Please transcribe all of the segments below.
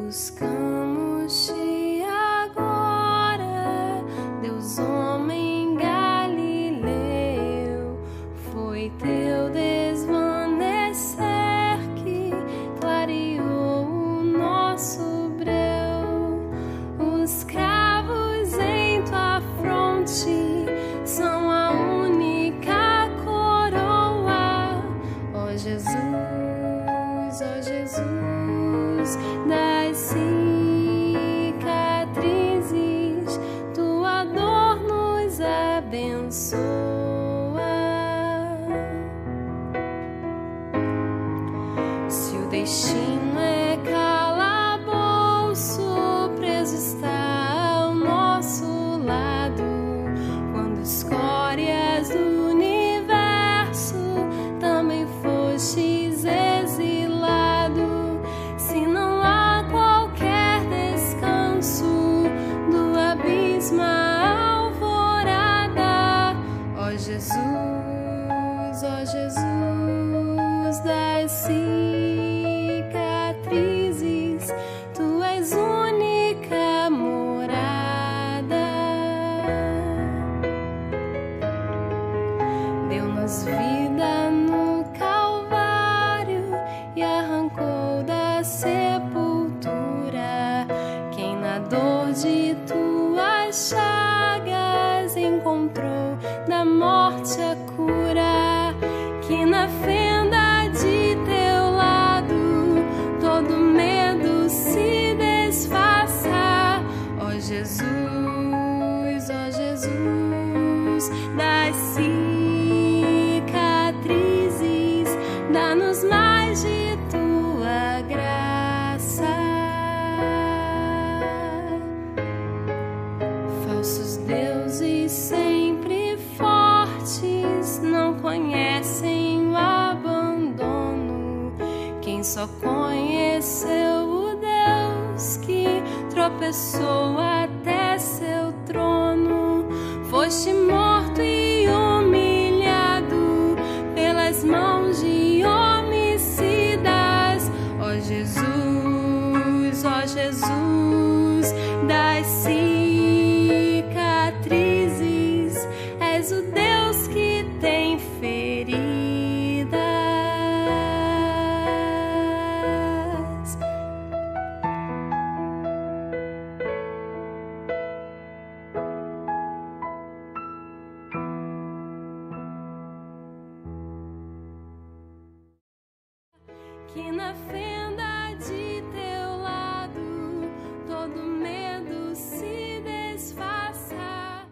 Buscamos-te agora, Deus homem Galileu. Foi teu desvanecer que clareou o nosso breu. Os cravos em tua fronte são a única coroa. Ó Jesus, das cicatrizes, tua dor nos abençoa. Se o destino é calabouço, preso está ao nosso lado. Quando escórias do universo também fostes exilado. Se não há qualquer descanso do abismo à alvorada, ó Jesus, das cicatrizes, tu és única morada. Deu-nos vida no Calvário e arrancou da sepultura. Quem na dor de tuas chagas encontrou da morte a cura. Que na fenda de teu lado todo medo se desfaça. Ó Jesus, das cicatrizes, dá-nos mais de tua graça. Falsos deuses sempre fortes não conhecem o abandono. Quem só conheceu o Deus que tropeçou até seu trono. Foste morto e humilhado pelas mãos de homicidas. Ó Jesus, das cicatrizes, és o Deus que tem feridas. Que na fenda de teu lado todo medo se desfaça.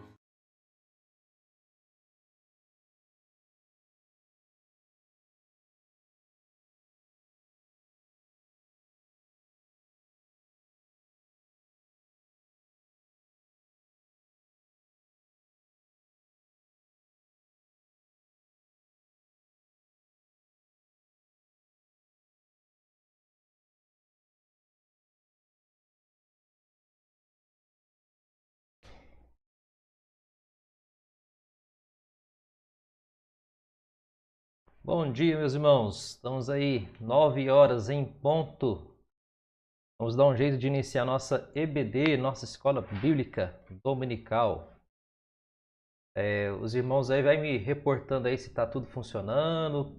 Bom dia, meus irmãos. Estamos aí, 9 horas em ponto. Vamos dar um jeito de iniciar nossa EBD, nossa Escola Bíblica Dominical. Os irmãos aí vai me reportando aí se está tudo funcionando,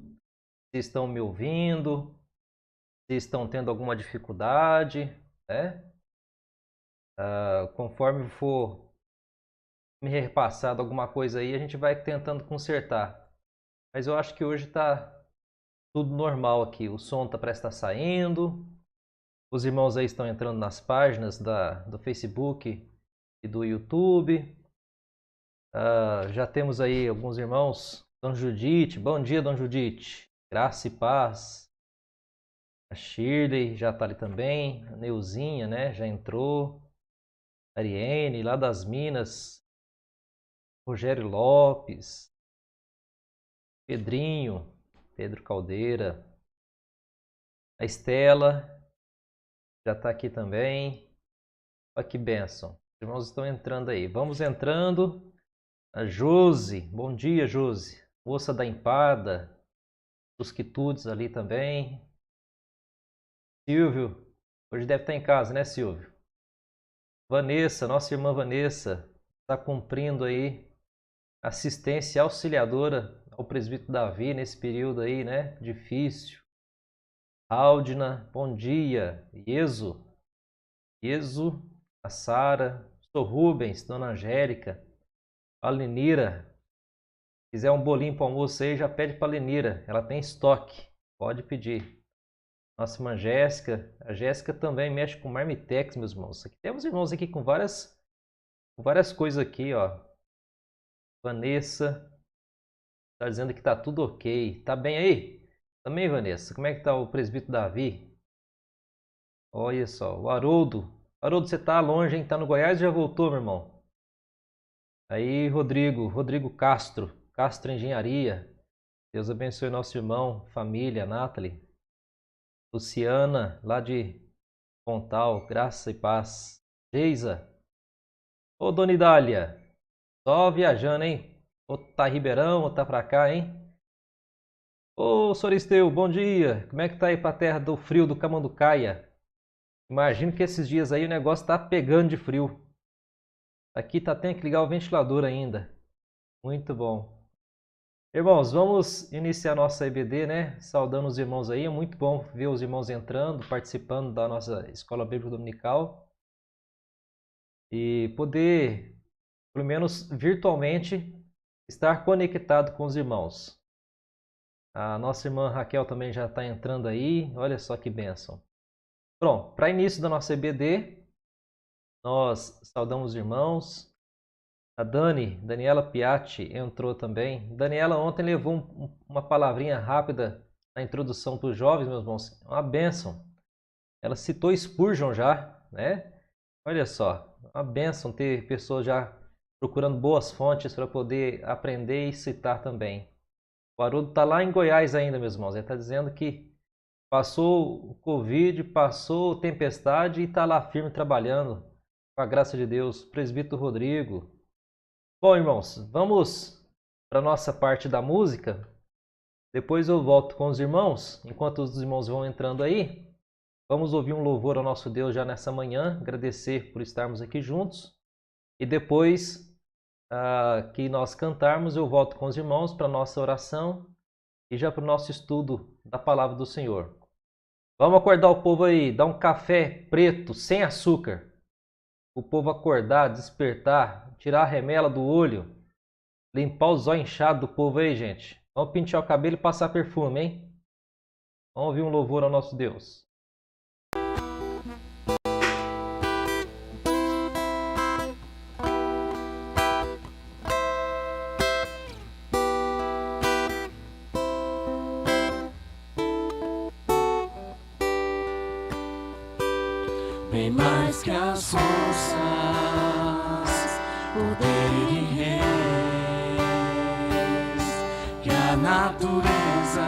se estão me ouvindo, se estão tendo alguma dificuldade, né? Conforme for me repassado alguma coisa aí, a gente vai tentando consertar. Mas eu acho que hoje está tudo normal aqui. O som parece estar saindo. Os irmãos aí estão entrando nas páginas do Facebook e do YouTube. Já temos aí alguns irmãos. Dona Judite, bom dia, Dona Judite. Graça e paz. A Shirley já está ali também. A Neuzinha, né? Já entrou. A Ariane, lá das Minas. Rogério Lopes. Pedrinho. Pedro Caldeira. A Estela já está aqui também. Olha que bênção. Os irmãos estão entrando aí. Vamos entrando. A Josi. Bom dia, Josi. Moça da Empada. Os quitudes ali também. Silvio. Hoje deve estar em casa, né, Silvio? Vanessa, nossa irmã Vanessa, está cumprindo aí assistência auxiliadora ao presbítero Davi nesse período aí, né? Difícil. Aldina, bom dia. Ieso, a Sara, sou Rubens, Dona Angélica, a Lenira. Se quiser um bolinho para almoço aí, já pede para a Lenira, ela tem estoque, pode pedir. Nossa irmã Jéssica, a Jéssica também mexe com marmitex, meus irmãos. Aqui temos irmãos aqui com várias coisas aqui, ó. Vanessa está dizendo que tá tudo ok. Tá bem aí? Também, Vanessa. Como é que tá o presbítero Davi? Olha só, o Haroldo. Haroldo, você tá longe, hein? Tá no Goiás ou já voltou, meu irmão? Aí, Rodrigo Castro Engenharia. Deus abençoe nosso irmão, família, Nathalie. Luciana, lá de Pontal, graça e paz. Geisa. Ô, Dona Idália, só viajando, hein? Ou tá em Ribeirão, ou tá pra cá, hein? Ô, Soristeu, bom dia. Como é que tá aí pra terra do frio do Camanducaia? Imagino que esses dias aí o negócio tá pegando de frio. Aqui tem que ligar o ventilador ainda. Muito bom. Irmãos, vamos iniciar nossa EBD, né? Saudando os irmãos aí. É muito bom ver os irmãos entrando, participando da nossa Escola Bíblica Dominical. E poder, pelo menos virtualmente, estar conectado com os irmãos. A nossa irmã Raquel também já está entrando aí. Olha só que bênção. Pronto, para início da nossa EBD, nós saudamos os irmãos. A Daniela Piatti entrou também. Daniela ontem levou uma palavrinha rápida na introdução para os jovens, meus irmãos. Uma bênção. Ela citou Spurgeon já, né? Olha só, uma bênção ter pessoas já procurando boas fontes para poder aprender e citar também. O Haroldo está lá em Goiás ainda, meus irmãos. Ele está dizendo que passou o Covid, passou tempestade e está lá firme trabalhando, com a graça de Deus. Presbítero Rodrigo. Bom, irmãos, vamos para a nossa parte da música. Depois eu volto com os irmãos. Enquanto os irmãos vão entrando aí, vamos ouvir um louvor ao nosso Deus já nessa manhã. Agradecer por estarmos aqui juntos. E depois que nós cantarmos, eu volto com os irmãos para a nossa oração e já para o nosso estudo da Palavra do Senhor. Vamos acordar o povo aí, dar um café preto, sem açúcar. O povo acordar, despertar, tirar a remela do olho, limpar os olhos inchados do povo aí, gente. Vamos pentear o cabelo e passar perfume, hein? Vamos ouvir um louvor ao nosso Deus. Bem mais que as forças, poder e reis, que a natureza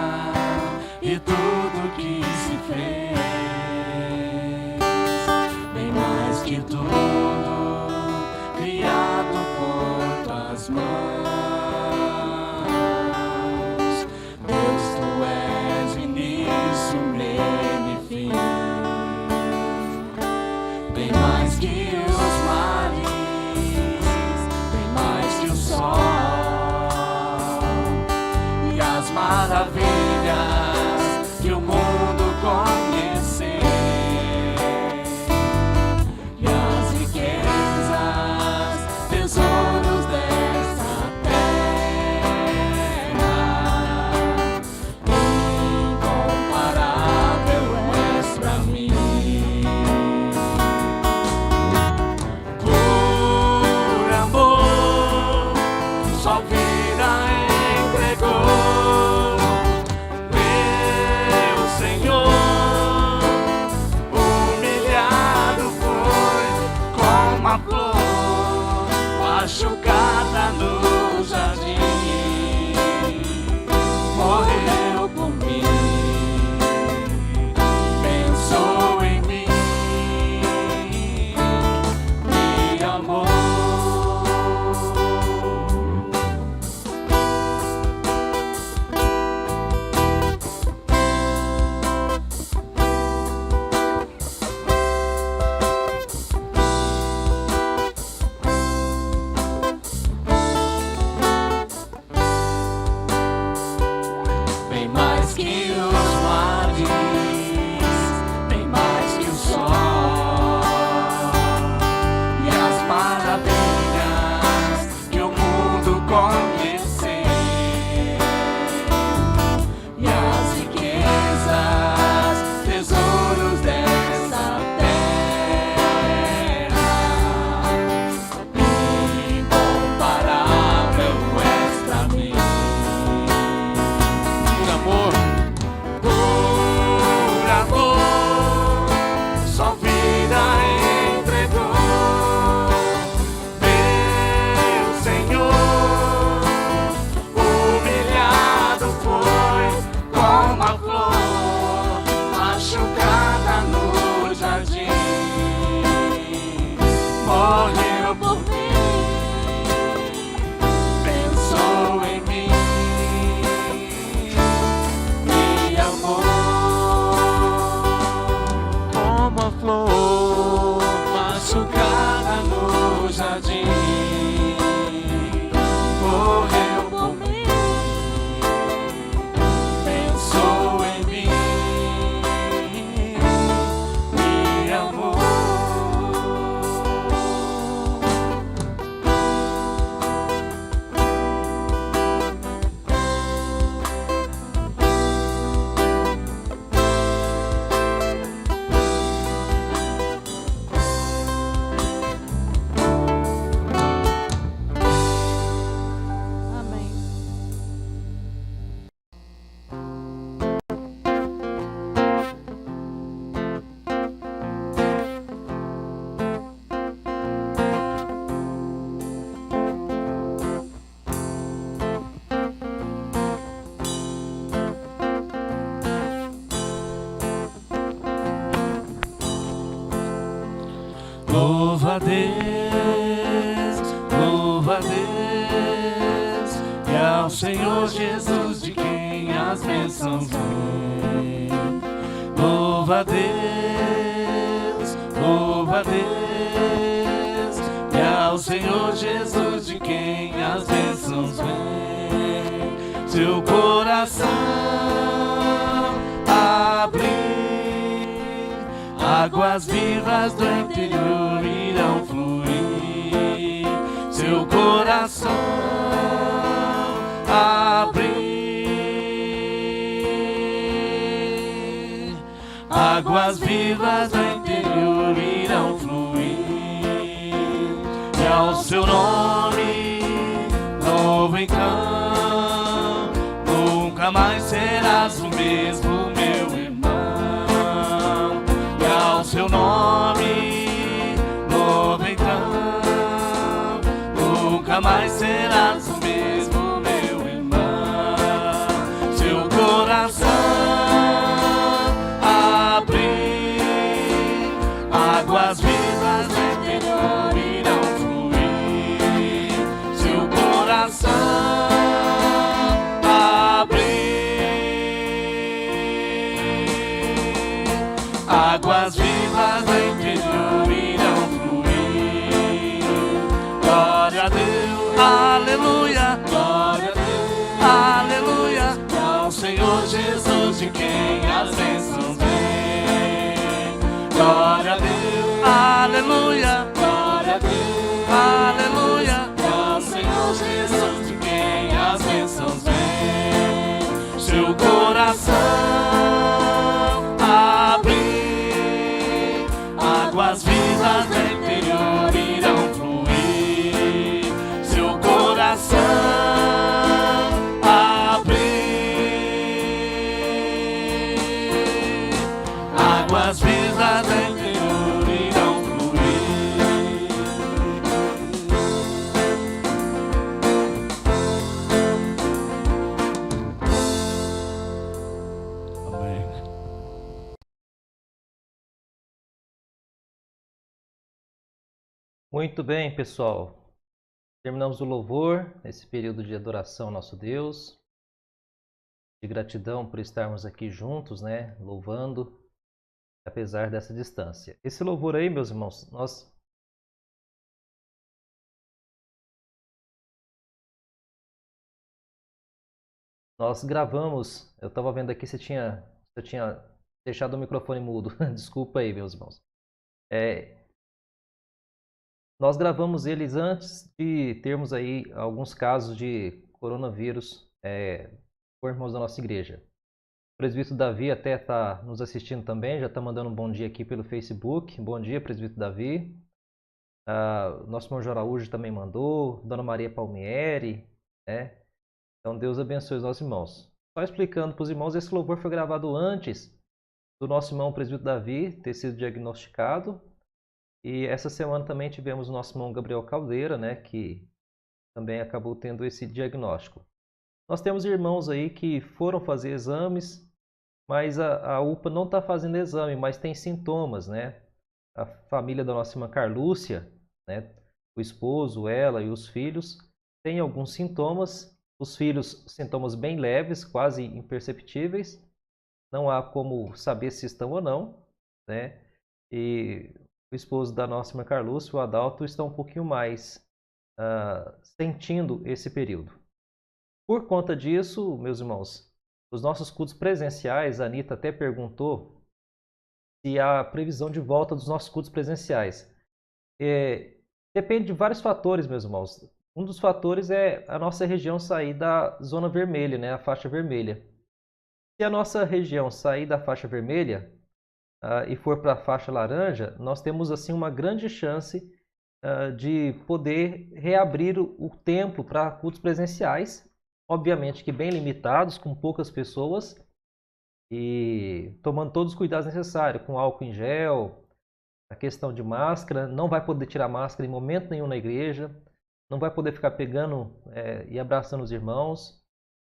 e tudo que se fez, bem mais que tudo criado por tuas mãos. Deus, tu és o início, meio e fim. Bem mais que os mares, bem mais que o sol e as maravilhas que o mundo conheceu, e as riquezas, tesouros desta terra, incomparável és pra mim. Sua vida entregou que os mares, bem mais que o sol, e as maravilhas que o mundo conhecer, e as riquezas, tesouros dessa terra, incomparável és pra mim. Por amor, sua vida entregou. Meu Senhor, humilhado foi como a flor machucada no jardim. Morreu por mim, pensou em mim, me amou como a flor machucada no jardim. Morreu por mim, pensou em mim, me amou. Amém. Louva a Deus, e ao Senhor Jesus de quem as bênçãos vêm. Louva a Deus, e ao Senhor Jesus de quem as bênçãos vêm. Seu coração abrir, águas vivas do interior irão fluir. Seu coração abrir, águas vivas do interior irão fluir. E ao seu nome, novo então, nunca mais serás o mesmo, meu irmão. E ao seu nome, novo então, nunca mais serás o mesmo, meu irmão. Seu coração abrir, águas vivas do interior irão fluir. Seu coração abrir, águas vivas do interior irão fluir. Glória a Deus, aleluia. Glória a Deus, aleluia. E ao Senhor Jesus de quem as bênçãos vêm. Glória a Deus, aleluia. Glória a Deus, aleluia. E ao Senhor Jesus de quem as bênçãos vêm. Seu coração abrir, águas vivas do interior irão fluir. Seu coração abrir, águas vivas do interior irão fluir. Amém. Muito bem, pessoal. Terminamos o louvor, esse período de adoração ao nosso Deus. De gratidão por estarmos aqui juntos, né? Louvando, apesar dessa distância. Esse louvor aí, meus irmãos, nós Nós gravamos, eu estava vendo aqui se eu tinha deixado o microfone mudo. Desculpa aí, meus irmãos. Nós gravamos eles antes de termos aí alguns casos de coronavírus por irmãos da nossa igreja. O presbítero Davi até está nos assistindo também, já está mandando um bom dia aqui pelo Facebook. Bom dia, presbítero Davi. Nosso irmão Joraújo também mandou, Dona Maria Palmieri, né? Então Deus abençoe os nossos irmãos. Só explicando para os irmãos, esse louvor foi gravado antes do nosso irmão presbítero Davi ter sido diagnosticado. E essa semana também tivemos o nosso irmão Gabriel Caldeira, né, que também acabou tendo esse diagnóstico. Nós temos irmãos aí que foram fazer exames, mas a UPA não está fazendo exame, mas tem sintomas, né? A família da nossa irmã Carlúcia, né, o esposo, ela e os filhos, têm alguns sintomas. Os filhos, sintomas bem leves, quase imperceptíveis. Não há como saber se estão ou não, né? E o esposo da nossa irmã Carlúcia, o Adalto, está um pouquinho mais sentindo esse período. Por conta disso, meus irmãos, os nossos cultos presenciais, a Anitta até perguntou se há previsão de volta dos nossos cultos presenciais. Depende de vários fatores, meus irmãos. Um dos fatores é a nossa região sair da zona vermelha, né, a faixa vermelha. Se a nossa região sair da faixa vermelha e for para a faixa laranja, nós temos assim uma grande chance de poder reabrir o templo para cultos presenciais, obviamente que bem limitados, com poucas pessoas e tomando todos os cuidados necessários, com álcool em gel, a questão de máscara, não vai poder tirar máscara em momento nenhum na igreja, não vai poder ficar pegando e abraçando os irmãos.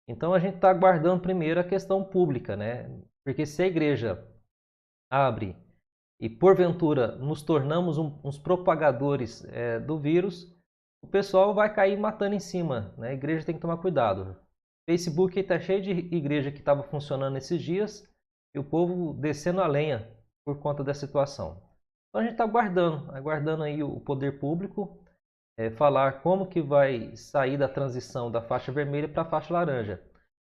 Então a gente está aguardando primeiro a questão pública, né? Porque se a igreja abre e porventura nos tornamos uns propagadores do vírus, o pessoal vai cair matando em cima, né? A igreja tem que tomar cuidado. O Facebook está cheio de igreja que estava funcionando esses dias e o povo descendo a lenha por conta da situação. Então a gente está aguardando aí o poder público falar como que vai sair da transição da faixa vermelha para a faixa laranja.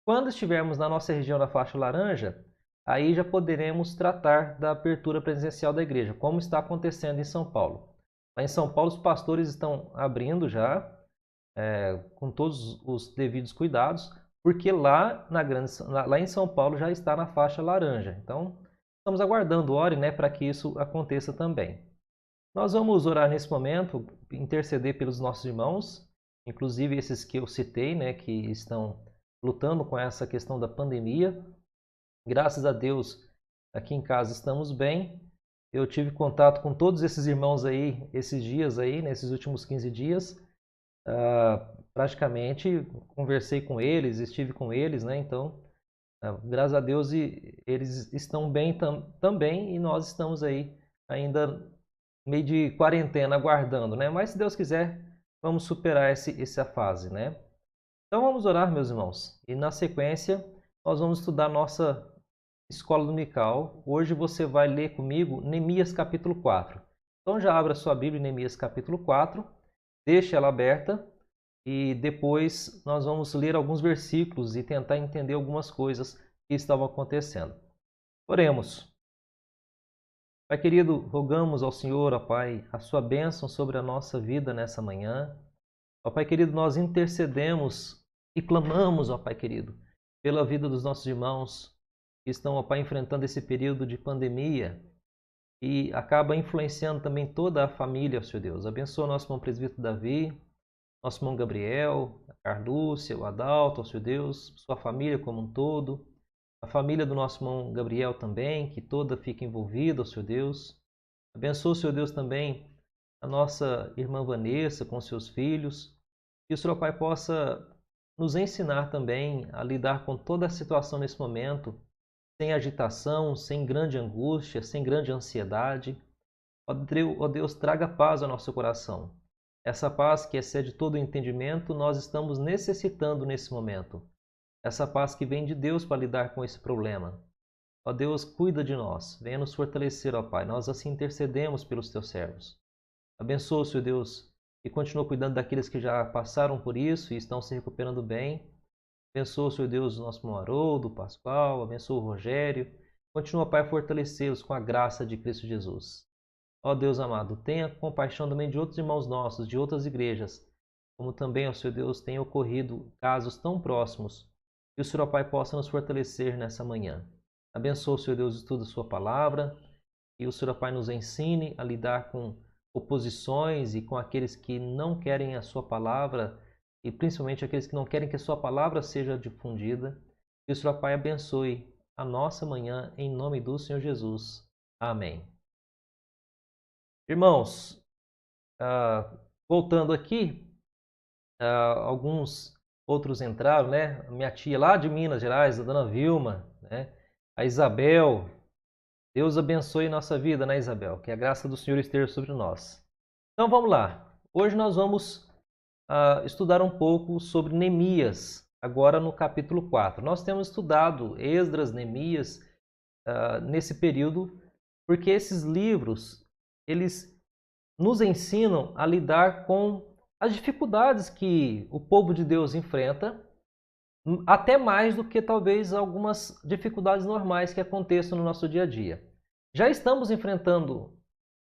Quando estivermos na nossa região da faixa laranja, aí já poderemos tratar da abertura presencial da igreja, como está acontecendo em São Paulo. Lá em São Paulo, os pastores estão abrindo já, com todos os devidos cuidados, porque lá em São Paulo já está na faixa laranja. Então, estamos aguardando, ore, né, para que isso aconteça também. Nós vamos orar nesse momento, interceder pelos nossos irmãos, inclusive esses que eu citei, né, que estão lutando com essa questão da pandemia. Graças a Deus, aqui em casa estamos bem. Eu tive contato com todos esses irmãos aí, esses dias aí, nesses últimos 15 dias. Praticamente conversei com eles, estive com eles, né? Então, graças a Deus, eles estão bem também e nós estamos aí ainda meio de quarentena, aguardando, né? Mas se Deus quiser, vamos superar essa fase, né? Então vamos orar, meus irmãos. E na sequência, nós vamos estudar nossa escola dominical. Hoje você vai ler comigo Neemias capítulo 4. Então já abra sua Bíblia em Neemias capítulo 4, deixe ela aberta e depois nós vamos ler alguns versículos e tentar entender algumas coisas que estavam acontecendo. Oremos. Pai querido, rogamos ao Senhor, ó Pai, a sua bênção sobre a nossa vida nessa manhã. Ó Pai querido, nós intercedemos e clamamos, ó Pai querido, pela vida dos nossos irmãos que estão, ó Pai, enfrentando esse período de pandemia e acaba influenciando também toda a família, ó Senhor Deus. Abençoa nosso irmão presbítero Davi, nosso irmão Gabriel, a Carlúcia, o Adalto, ó Senhor Deus, sua família como um todo. A família do nosso irmão Gabriel também, que toda fica envolvida, ó Senhor Deus. Abençoa, Senhor Deus, também a nossa irmã Vanessa com seus filhos. Que o Senhor, Pai, possa nos ensinar também a lidar com toda a situação nesse momento, sem agitação, sem grande angústia, sem grande ansiedade. Ó Deus, traga paz ao nosso coração. Essa paz que excede todo o entendimento, nós estamos necessitando nesse momento. Essa paz que vem de Deus para lidar com esse problema. Ó Deus, cuida de nós. Venha nos fortalecer, ó Pai. Nós assim intercedemos pelos teus servos. Abençoa, Senhor Deus, e continua cuidando daqueles que já passaram por isso e estão se recuperando bem. Abençoa, Senhor Deus, o nosso irmão Haroldo, o Pascoal, abençoa o Rogério. Continua, Pai, a fortalecê-los com a graça de Cristo Jesus. Ó Deus amado, tenha compaixão também de outros irmãos nossos, de outras igrejas, como também, ó Senhor Deus, tem ocorrido casos tão próximos, que o Senhor, ó Pai, possa nos fortalecer nessa manhã. Abençoa, Senhor Deus, o estudo da sua palavra, e o Senhor, ó Pai, nos ensine a lidar com oposições e com aqueles que não querem a sua palavra, e principalmente aqueles que não querem que a sua palavra seja difundida. Que o Senhor, ó Pai, abençoe a nossa manhã, em nome do Senhor Jesus. Amém. Irmãos, voltando aqui, alguns outros entraram, né? Minha tia lá de Minas Gerais, a dona Vilma, né? A Isabel. Deus abençoe nossa vida, né, Isabel? Que a graça do Senhor esteja sobre nós. Então vamos lá. Hoje nós vamos estudar um pouco sobre Neemias, agora no capítulo 4. Nós temos estudado Esdras, Neemias, nesse período, porque esses livros, eles nos ensinam a lidar com as dificuldades que o povo de Deus enfrenta, até mais do que talvez algumas dificuldades normais que aconteçam no nosso dia a dia. Já estamos enfrentando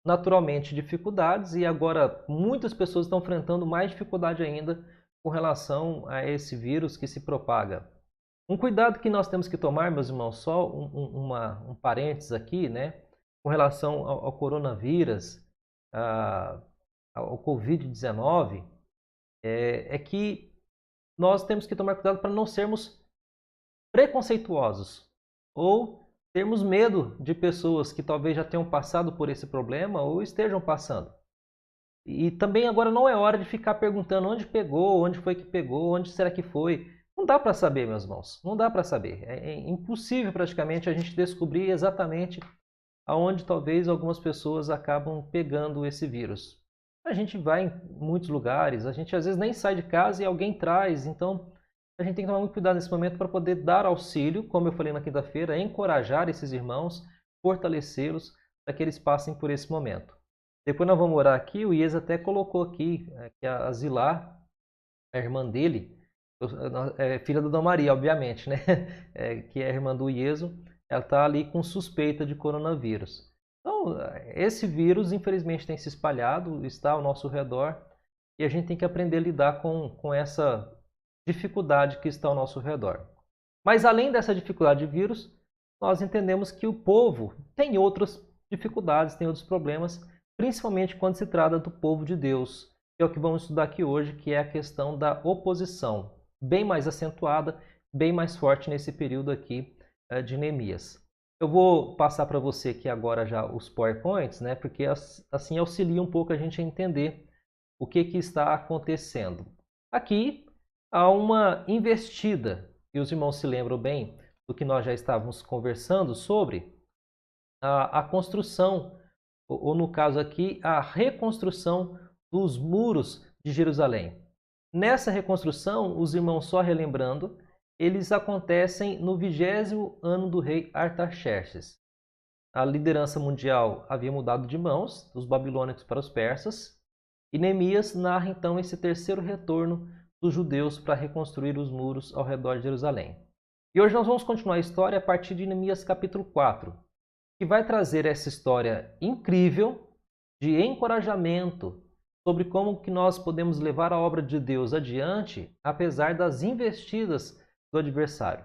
naturalmente dificuldades e agora muitas pessoas estão enfrentando mais dificuldade ainda com relação a esse vírus que se propaga. Um cuidado que nós temos que tomar, meus irmãos, só um parênteses aqui, né, com relação ao coronavírus, ao Covid-19, é que nós temos que tomar cuidado para não sermos preconceituosos ou termos medo de pessoas que talvez já tenham passado por esse problema ou estejam passando. E também agora não é hora de ficar perguntando onde pegou, onde foi que pegou, onde será que foi. Não dá para saber, meus irmãos, não dá para saber. É impossível praticamente a gente descobrir exatamente aonde talvez algumas pessoas acabam pegando esse vírus. A gente vai em muitos lugares, a gente às vezes nem sai de casa e alguém traz, então a gente tem que tomar muito cuidado nesse momento para poder dar auxílio, como eu falei na quinta-feira, encorajar esses irmãos, fortalecê-los para que eles passem por esse momento. Depois nós vamos orar aqui, o Ies até colocou aqui que a Zilá, a irmã dele, é filha da Dona Maria, obviamente, né? Que é a irmã do Ieso, ela está ali com suspeita de coronavírus. Então, esse vírus, infelizmente, tem se espalhado, está ao nosso redor, e a gente tem que aprender a lidar com essa dificuldade que está ao nosso redor. Mas, além dessa dificuldade de vírus, nós entendemos que o povo tem outras dificuldades, tem outros problemas, principalmente quando se trata do povo de Deus, que é o que vamos estudar aqui hoje, que é a questão da oposição, bem mais acentuada, bem mais forte nesse período aqui de Neemias. Eu vou passar para você aqui agora já os PowerPoints, né, porque assim auxilia um pouco a gente a entender o que está acontecendo. Aqui há uma investida, e os irmãos se lembram bem do que nós já estávamos conversando sobre a construção, ou no caso aqui, a reconstrução dos muros de Jerusalém. Nessa reconstrução, os irmãos, só relembrando, eles acontecem no 20º ano do rei Artaxerxes. A liderança mundial havia mudado de mãos, dos babilônicos para os persas, e Neemias narra então esse terceiro retorno dos judeus para reconstruir os muros ao redor de Jerusalém. E hoje nós vamos continuar a história a partir de Neemias capítulo 4, que vai trazer essa história incrível de encorajamento sobre como que nós podemos levar a obra de Deus adiante, apesar das investidas do adversário.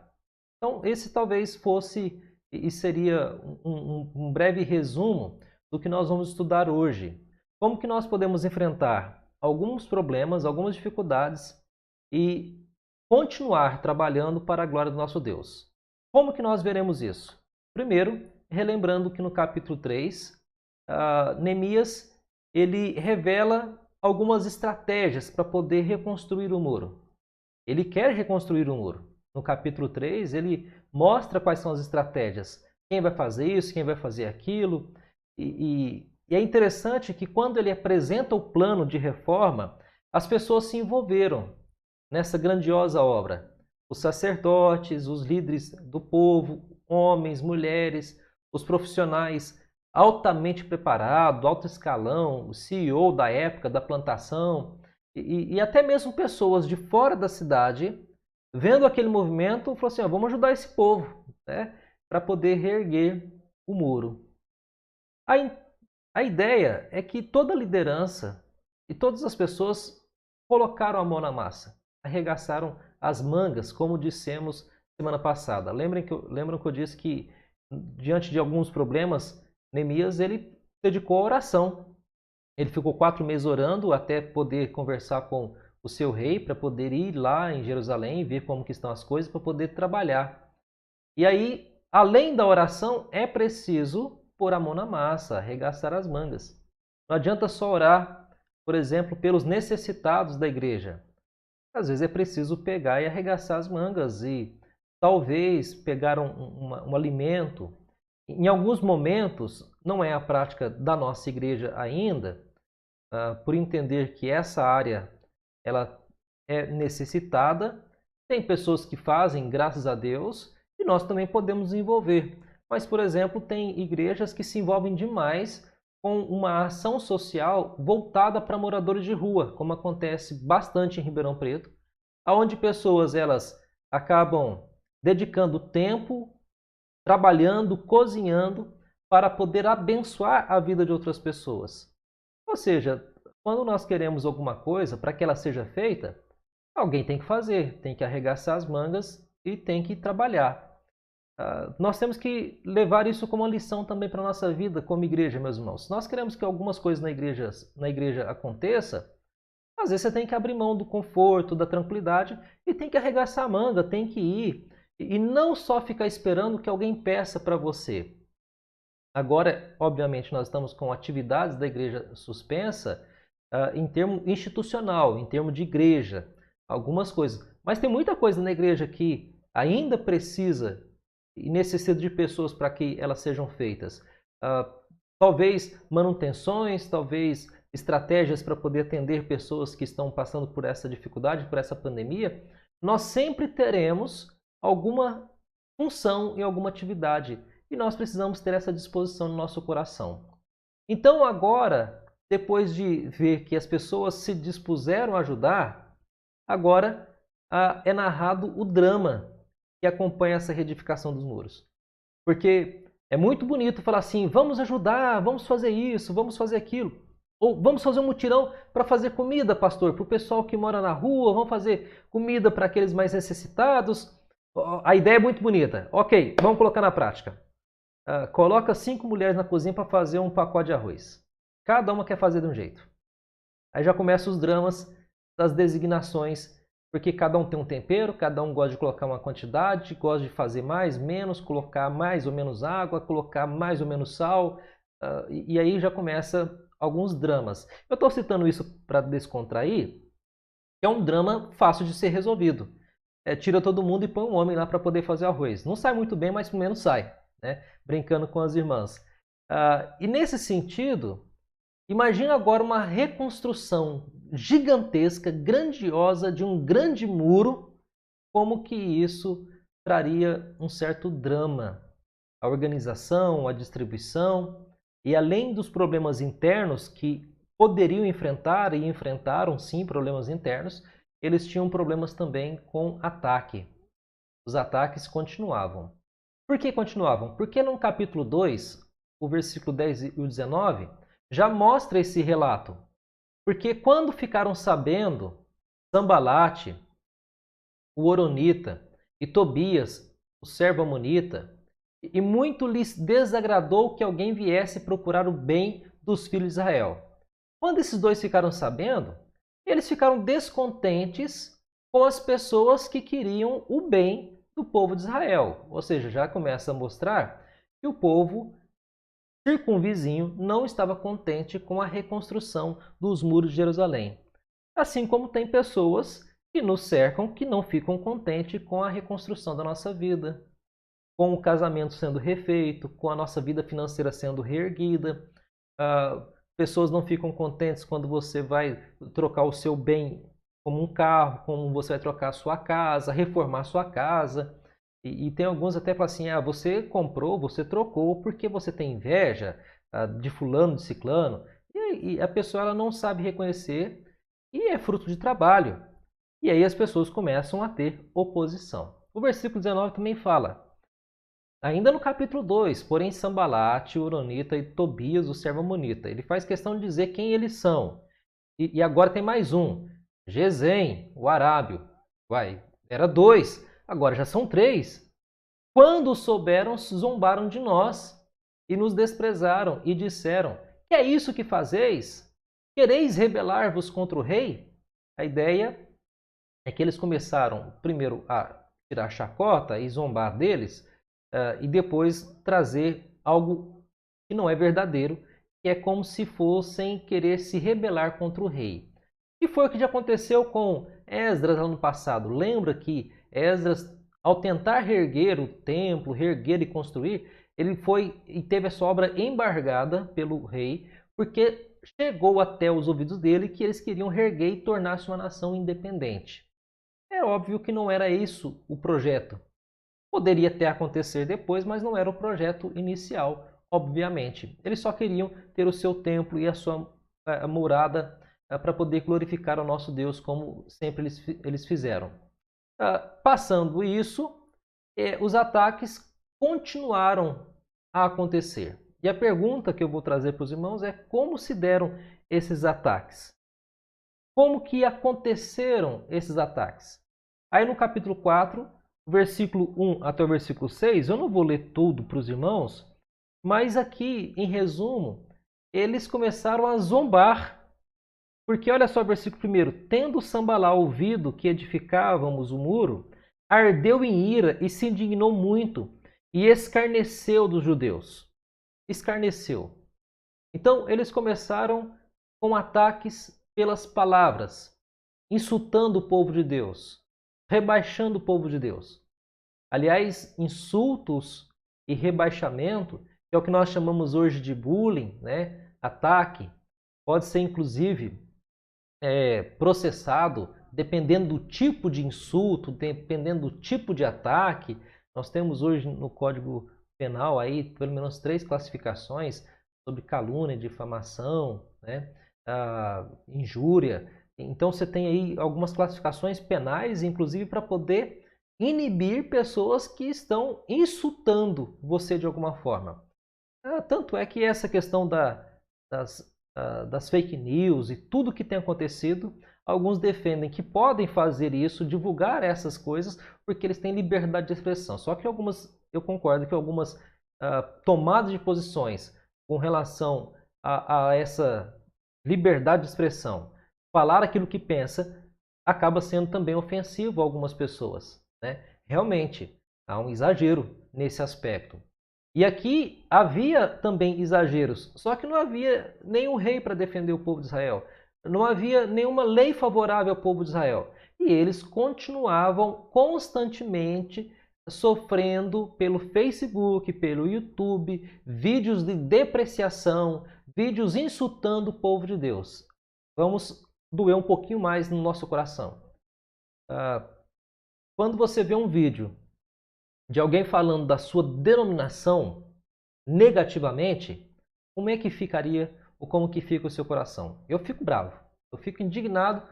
Então, esse talvez fosse e seria um breve resumo do que nós vamos estudar hoje. Como que nós podemos enfrentar alguns problemas, algumas dificuldades e continuar trabalhando para a glória do nosso Deus. Como que nós veremos isso? Primeiro, relembrando que no capítulo 3, Neemias ele revela algumas estratégias para poder reconstruir o muro. Ele quer reconstruir o muro. No capítulo 3, ele mostra quais são as estratégias. Quem vai fazer isso, quem vai fazer aquilo. E é interessante que quando ele apresenta o plano de reforma, as pessoas se envolveram nessa grandiosa obra. Os sacerdotes, os líderes do povo, homens, mulheres, os profissionais altamente preparados, alto escalão, o CEO da época da plantação, e até mesmo pessoas de fora da cidade vendo aquele movimento, falou assim, ó, vamos ajudar esse povo, né, para poder reerguer o muro. A ideia é que toda a liderança e todas as pessoas colocaram a mão na massa, arregaçaram as mangas, como dissemos semana passada. Lembram que eu disse que, diante de alguns problemas, Neemias ele dedicou a oração. Ele ficou 4 meses orando até poder conversar com o seu rei, para poder ir lá em Jerusalém e ver como que estão as coisas, para poder trabalhar. E aí, além da oração, é preciso pôr a mão na massa, arregaçar as mangas. Não adianta só orar, por exemplo, pelos necessitados da igreja. Às vezes é preciso pegar e arregaçar as mangas e talvez pegar um alimento. Em alguns momentos, não é a prática da nossa igreja ainda, por entender que essa área ela é necessitada. Tem pessoas que fazem, graças a Deus, e nós também podemos desenvolver. Mas, por exemplo, tem igrejas que se envolvem demais com uma ação social voltada para moradores de rua, como acontece bastante em Ribeirão Preto, onde pessoas elas acabam dedicando tempo, trabalhando, cozinhando, para poder abençoar a vida de outras pessoas. Ou seja, quando nós queremos alguma coisa, para que ela seja feita, alguém tem que fazer, tem que arregaçar as mangas e tem que trabalhar. Nós temos que levar isso como uma lição também para a nossa vida como igreja, meus irmãos. Se nós queremos que algumas coisas na igreja aconteça, às vezes você tem que abrir mão do conforto, da tranquilidade e tem que arregaçar a manga, tem que ir. E não só ficar esperando que alguém peça para você. Agora, obviamente, nós estamos com atividades da igreja suspensa em termo institucional, em termo de igreja, algumas coisas. Mas tem muita coisa na igreja que ainda precisa e necessita de pessoas para que elas sejam feitas. Talvez manutenções, talvez estratégias para poder atender pessoas que estão passando por essa dificuldade, por essa pandemia. Nós sempre teremos alguma função e alguma atividade e nós precisamos ter essa disposição no nosso coração. Então agora, depois de ver que as pessoas se dispuseram a ajudar, agora é narrado o drama que acompanha essa reedificação dos muros. Porque é muito bonito falar assim, vamos ajudar, vamos fazer isso, vamos fazer aquilo. Ou vamos fazer um mutirão para fazer comida, pastor, para o pessoal que mora na rua, vamos fazer comida para aqueles mais necessitados. A ideia é muito bonita. Ok, vamos colocar na prática. Coloca 5 mulheres na cozinha para fazer um pacote de arroz. Cada uma quer fazer de um jeito. Aí já começam os dramas das designações, porque cada um tem um tempero, cada um gosta de colocar uma quantidade, gosta de fazer mais, menos, colocar mais ou menos água, colocar mais ou menos sal, e aí já começa alguns dramas. Eu estou citando isso para descontrair, que é um drama fácil de ser resolvido. Tira todo mundo e põe um homem lá para poder fazer arroz. Não sai muito bem, mas pelo menos sai, né? Brincando com as irmãs. E nesse sentido, imagina agora uma reconstrução gigantesca, grandiosa de um grande muro, como que isso traria um certo drama. A organização, a distribuição, e além dos problemas internos que poderiam enfrentar e enfrentaram sim problemas internos, eles tinham problemas também com ataque. Os ataques continuavam. Por que continuavam? Porque no capítulo 2, o versículo 10 e o 19, já mostra esse relato. Porque quando ficaram sabendo, Sambalate, o Horonita, e Tobias, o servo amonita, e muito lhes desagradou que alguém viesse procurar o bem dos filhos de Israel. Quando esses dois ficaram sabendo, eles ficaram descontentes com as pessoas que queriam o bem do povo de Israel. Ou seja, já começa a mostrar que o povo circunvizinho não estava contente com a reconstrução dos muros de Jerusalém. Assim como tem pessoas que nos cercam que não ficam contentes com a reconstrução da nossa vida, com o casamento sendo refeito, com a nossa vida financeira sendo reerguida. Pessoas não ficam contentes quando você vai trocar o seu bem como um carro, como você vai trocar a sua casa, reformar a sua casa. E tem alguns até que falam assim, você comprou, você trocou porque você tem inveja de fulano, de ciclano. E a pessoa ela não sabe reconhecer e é fruto de trabalho. E aí as pessoas começam a ter oposição. O versículo 19 também fala, ainda no capítulo 2, porém Sambalate, Horonita e Tobias, o servo amonita. Ele faz questão de dizer quem eles são. E agora tem mais um, Gesem, o arábio. Era 2, agora já são 3. Quando souberam, zombaram de nós e nos desprezaram e disseram, que é isso que fazeis? Quereis rebelar-vos contra o rei? A ideia é que eles começaram primeiro a tirar chacota e zombar deles e depois trazer algo que não é verdadeiro, que é como se fossem querer se rebelar contra o rei. E foi o que já aconteceu com Esdras lá no passado. Lembra que Esdras, ao tentar reerguer o templo, reerguer e construir, ele foi e teve a sua obra embargada pelo rei, porque chegou até os ouvidos dele que eles queriam reerguer e tornar-se uma nação independente. É óbvio que não era isso o projeto. Poderia até acontecer depois, mas não era o projeto inicial, obviamente. Eles só queriam ter o seu templo e a sua morada para poder glorificar o nosso Deus, como sempre eles fizeram. Passando isso, os ataques continuaram a acontecer. E a pergunta que eu vou trazer para os irmãos é como se deram esses ataques? Como que aconteceram esses ataques? Aí no capítulo 4, versículo 1 até o versículo 6, eu não vou ler tudo para os irmãos, mas aqui, em resumo, eles começaram a zombar. Porque olha só o versículo 1, tendo Sambalá ouvido que edificávamos o muro, ardeu em ira e se indignou muito, e escarneceu dos judeus. Escarneceu. Então, eles começaram com ataques pelas palavras, insultando o povo de Deus, rebaixando o povo de Deus. Aliás, insultos e rebaixamento, que é o que nós chamamos hoje de bullying, né? Ataque, pode ser inclusive processado dependendo do tipo de insulto, dependendo do tipo de ataque. Nós temos hoje no Código Penal aí pelo menos 3 classificações sobre calúnia, difamação, né? Injúria. Então você tem aí algumas classificações penais, inclusive para poder inibir pessoas que estão insultando você de alguma forma. Tanto é que essa questão das fake news e tudo que tem acontecido, alguns defendem que podem fazer isso, divulgar essas coisas, porque eles têm liberdade de expressão. Só que eu concordo que algumas tomadas de posições com relação a essa liberdade de expressão, falar aquilo que pensa, acaba sendo também ofensivo a algumas pessoas, né? Realmente, há um exagero nesse aspecto. E aqui havia também exageros, só que não havia nenhum rei para defender o povo de Israel. Não havia nenhuma lei favorável ao povo de Israel. E eles continuavam constantemente sofrendo pelo Facebook, pelo YouTube, vídeos de depreciação, vídeos insultando o povo de Deus. Vamos doer um pouquinho mais no nosso coração. Quando você vê um vídeo de alguém falando da sua denominação negativamente, como é que ficaria ou como que fica o seu coração? Eu fico bravo, eu fico indignado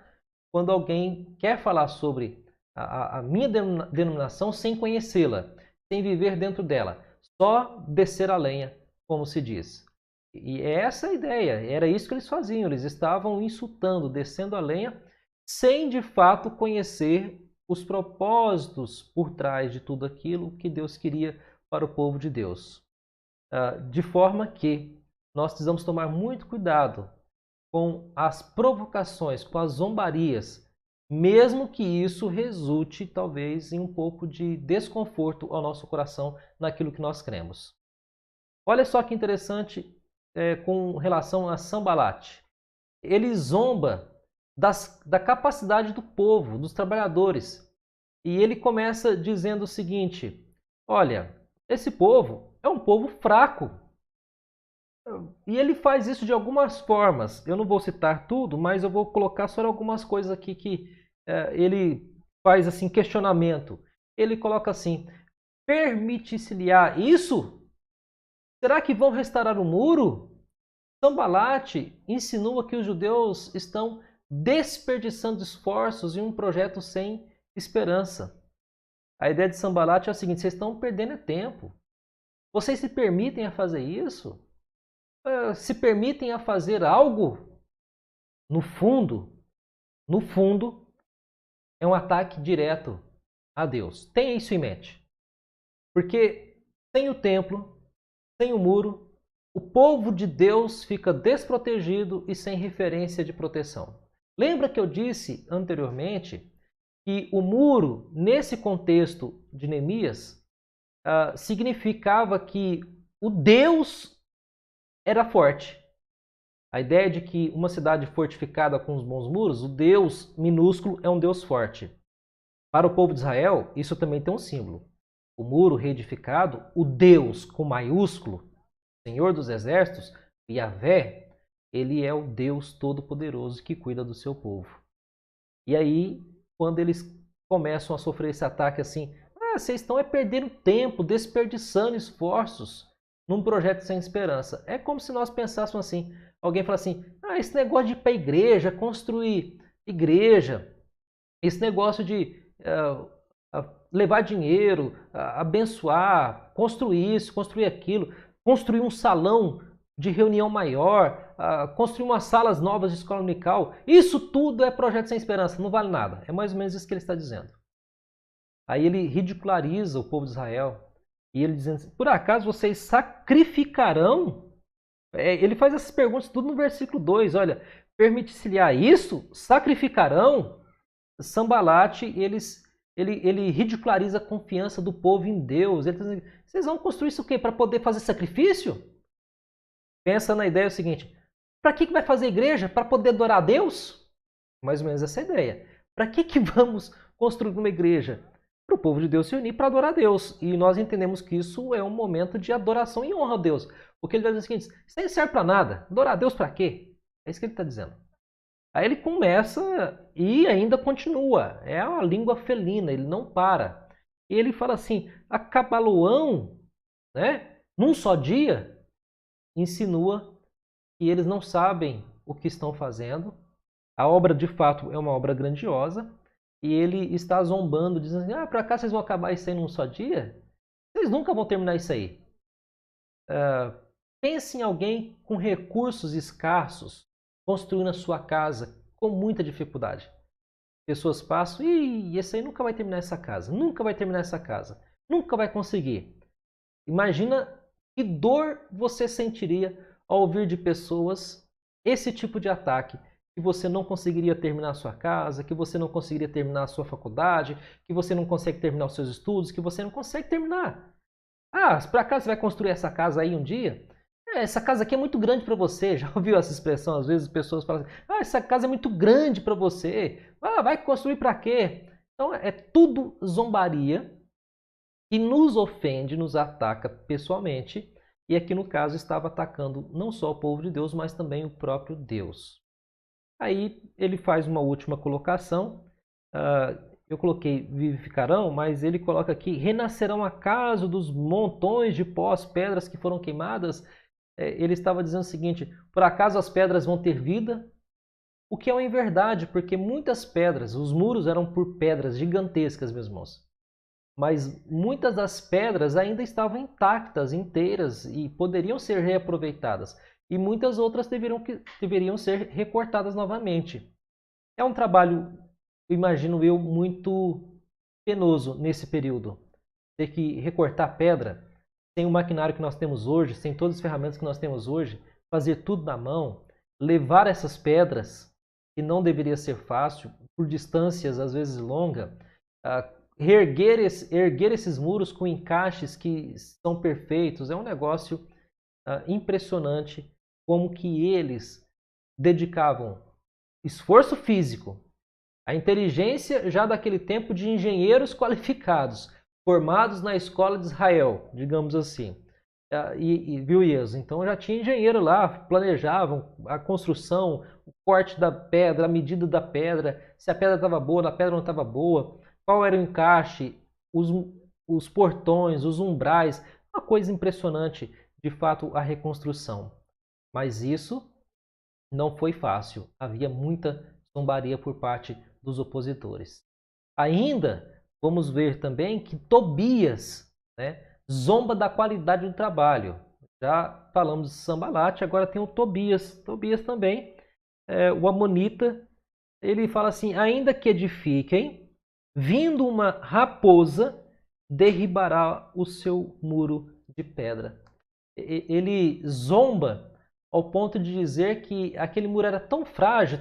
quando alguém quer falar sobre a minha denominação sem conhecê-la, sem viver dentro dela, só descer a lenha, como se diz. E é essa a ideia, era isso que eles faziam, eles estavam insultando, descendo a lenha, sem de fato conhecer os propósitos por trás de tudo aquilo que Deus queria para o povo de Deus. De forma que nós precisamos tomar muito cuidado com as provocações, com as zombarias, mesmo que isso resulte talvez em um pouco de desconforto ao nosso coração naquilo que nós cremos. Olha só que interessante com relação a Sambalate. Ele zomba da capacidade do povo, dos trabalhadores. E ele começa dizendo o seguinte: olha, esse povo é um povo fraco. E ele faz isso de algumas formas. Eu não vou citar tudo, mas eu vou colocar só algumas coisas aqui que ele faz assim questionamento. Ele coloca assim: permite-se-lhe-á isso? Será que vão restaurar o muro? Sambalate insinua que os judeus estão desperdiçando esforços em um projeto sem esperança. A ideia de Sanbalat é a seguinte: vocês estão perdendo tempo. Vocês se permitem a fazer isso? Se permitem a fazer algo? No fundo, é um ataque direto a Deus. Tenha isso em mente. Porque sem o templo, sem o muro, o povo de Deus fica desprotegido e sem referência de proteção. Lembra que eu disse anteriormente que o muro, nesse contexto de Neemias, significava que o Deus era forte. A ideia de que uma cidade fortificada com os bons muros, o Deus minúsculo é um Deus forte. Para o povo de Israel, isso também tem um símbolo. O muro reedificado, o Deus com maiúsculo, Senhor dos Exércitos, Yahvé, ele é o Deus Todo-Poderoso que cuida do seu povo. E aí, quando eles começam a sofrer esse ataque assim, vocês estão perdendo tempo, desperdiçando esforços num projeto sem esperança. É como se nós pensássemos assim, alguém fala assim, esse negócio de ir para a igreja, construir igreja, esse negócio de levar dinheiro, abençoar, construir isso, construir aquilo, construir um salão de reunião maior, construir umas salas novas de escola dominical, isso tudo é projeto sem esperança, não vale nada. É mais ou menos isso que ele está dizendo. Aí ele ridiculariza o povo de Israel e ele dizendo assim, por acaso vocês sacrificarão? Ele faz essas perguntas tudo no versículo 2, olha, permite-se-lhe isso? Sacrificarão? Sanbalat, ele ridiculariza a confiança do povo em Deus. Ele diz assim, vocês vão construir isso o quê? Para poder fazer sacrifício? Pensa na ideia seguinte, para que vai fazer igreja? Para poder adorar a Deus? Mais ou menos essa ideia. Para que vamos construir uma igreja? Para o povo de Deus se unir para adorar a Deus. E nós entendemos que isso é um momento de adoração e honra a Deus. Porque ele vai dizer o seguinte, isso aí não serve para nada. Adorar a Deus para quê? É isso que ele está dizendo. Aí ele começa e ainda continua. É a língua felina, ele não para. E ele fala assim, acabá-lo-ão, né, num só dia, insinua que eles não sabem o que estão fazendo. A obra, de fato, é uma obra grandiosa. E ele está zombando, dizendo assim, para cá vocês vão acabar isso aí num só dia? Vocês nunca vão terminar isso aí. Pense em alguém com recursos escassos, construindo a sua casa com muita dificuldade. Pessoas passam, esse aí nunca vai terminar essa casa, nunca vai terminar essa casa, nunca vai conseguir. Imagina que dor você sentiria ao ouvir de pessoas esse tipo de ataque, que você não conseguiria terminar a sua casa, que você não conseguiria terminar a sua faculdade, que você não consegue terminar os seus estudos, que você não consegue terminar. Por acaso você vai construir essa casa aí um dia? Essa casa aqui é muito grande para você. Já ouviu essa expressão? Às vezes as pessoas falam assim, essa casa é muito grande para você. Vai construir para quê? Então é tudo zombaria que nos ofende, nos ataca pessoalmente. E aqui no caso estava atacando não só o povo de Deus, mas também o próprio Deus. Aí ele faz uma última colocação. Eu coloquei vivificarão, mas ele coloca aqui, renascerão acaso dos montões de pós, pedras que foram queimadas? Ele estava dizendo o seguinte, por acaso as pedras vão ter vida? O que é uma inverdade, porque muitas pedras, os muros eram por pedras gigantescas, meus irmãos. Mas muitas das pedras ainda estavam intactas, inteiras e poderiam ser reaproveitadas. E muitas outras deveriam ser recortadas novamente. É um trabalho, imagino eu, muito penoso nesse período. Ter que recortar pedra, sem o maquinário que nós temos hoje, sem todas as ferramentas que nós temos hoje, fazer tudo na mão, levar essas pedras, que não deveria ser fácil, por distâncias às vezes longas, erguer esses muros com encaixes que são perfeitos, é um negócio impressionante como que eles dedicavam esforço físico, a inteligência já daquele tempo de engenheiros qualificados, formados na escola de Israel, digamos assim, viu isso? Então já tinha engenheiro lá, planejavam a construção, o corte da pedra, a medida da pedra, se a pedra estava boa, a pedra não estava boa, qual era o encaixe, os portões, os umbrais, uma coisa impressionante, de fato, a reconstrução. Mas isso não foi fácil, havia muita zombaria por parte dos opositores. Ainda vamos ver também que Tobias, né, zomba da qualidade do trabalho. Já falamos de Sambalate, agora tem o Tobias. Tobias também, o amonita, ele fala assim: ainda que edifiquem, vindo uma raposa, derribará o seu muro de pedra. Ele zomba ao ponto de dizer que aquele muro era tão frágil,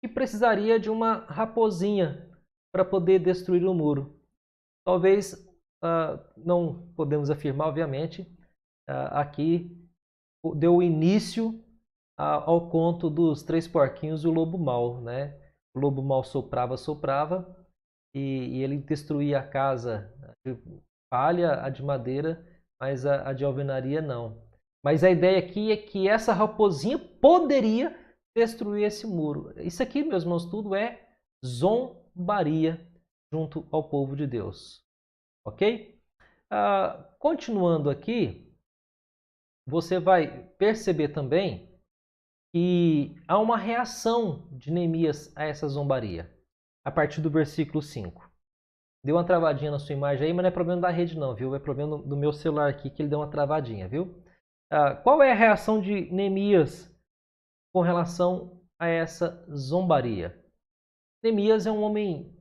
que precisaria de uma raposinha para poder destruir o muro. Talvez, não podemos afirmar, obviamente, aqui deu início ao conto dos 3 porquinhos e o lobo mau, né? O lobo mau soprava e ele destruía a casa de palha, a de madeira, mas a de alvenaria não. Mas a ideia aqui é que essa raposinha poderia destruir esse muro. Isso aqui, meus irmãos, tudo é zombaria junto ao povo de Deus. Ok? Continuando aqui, você vai perceber também que há uma reação de Neemias a essa zombaria. A partir do versículo 5. Deu uma travadinha na sua imagem aí, mas não é problema da rede não, viu? É problema do meu celular aqui que ele deu uma travadinha, viu? Qual é a reação de Neemias com relação a essa zombaria? Neemias é um homem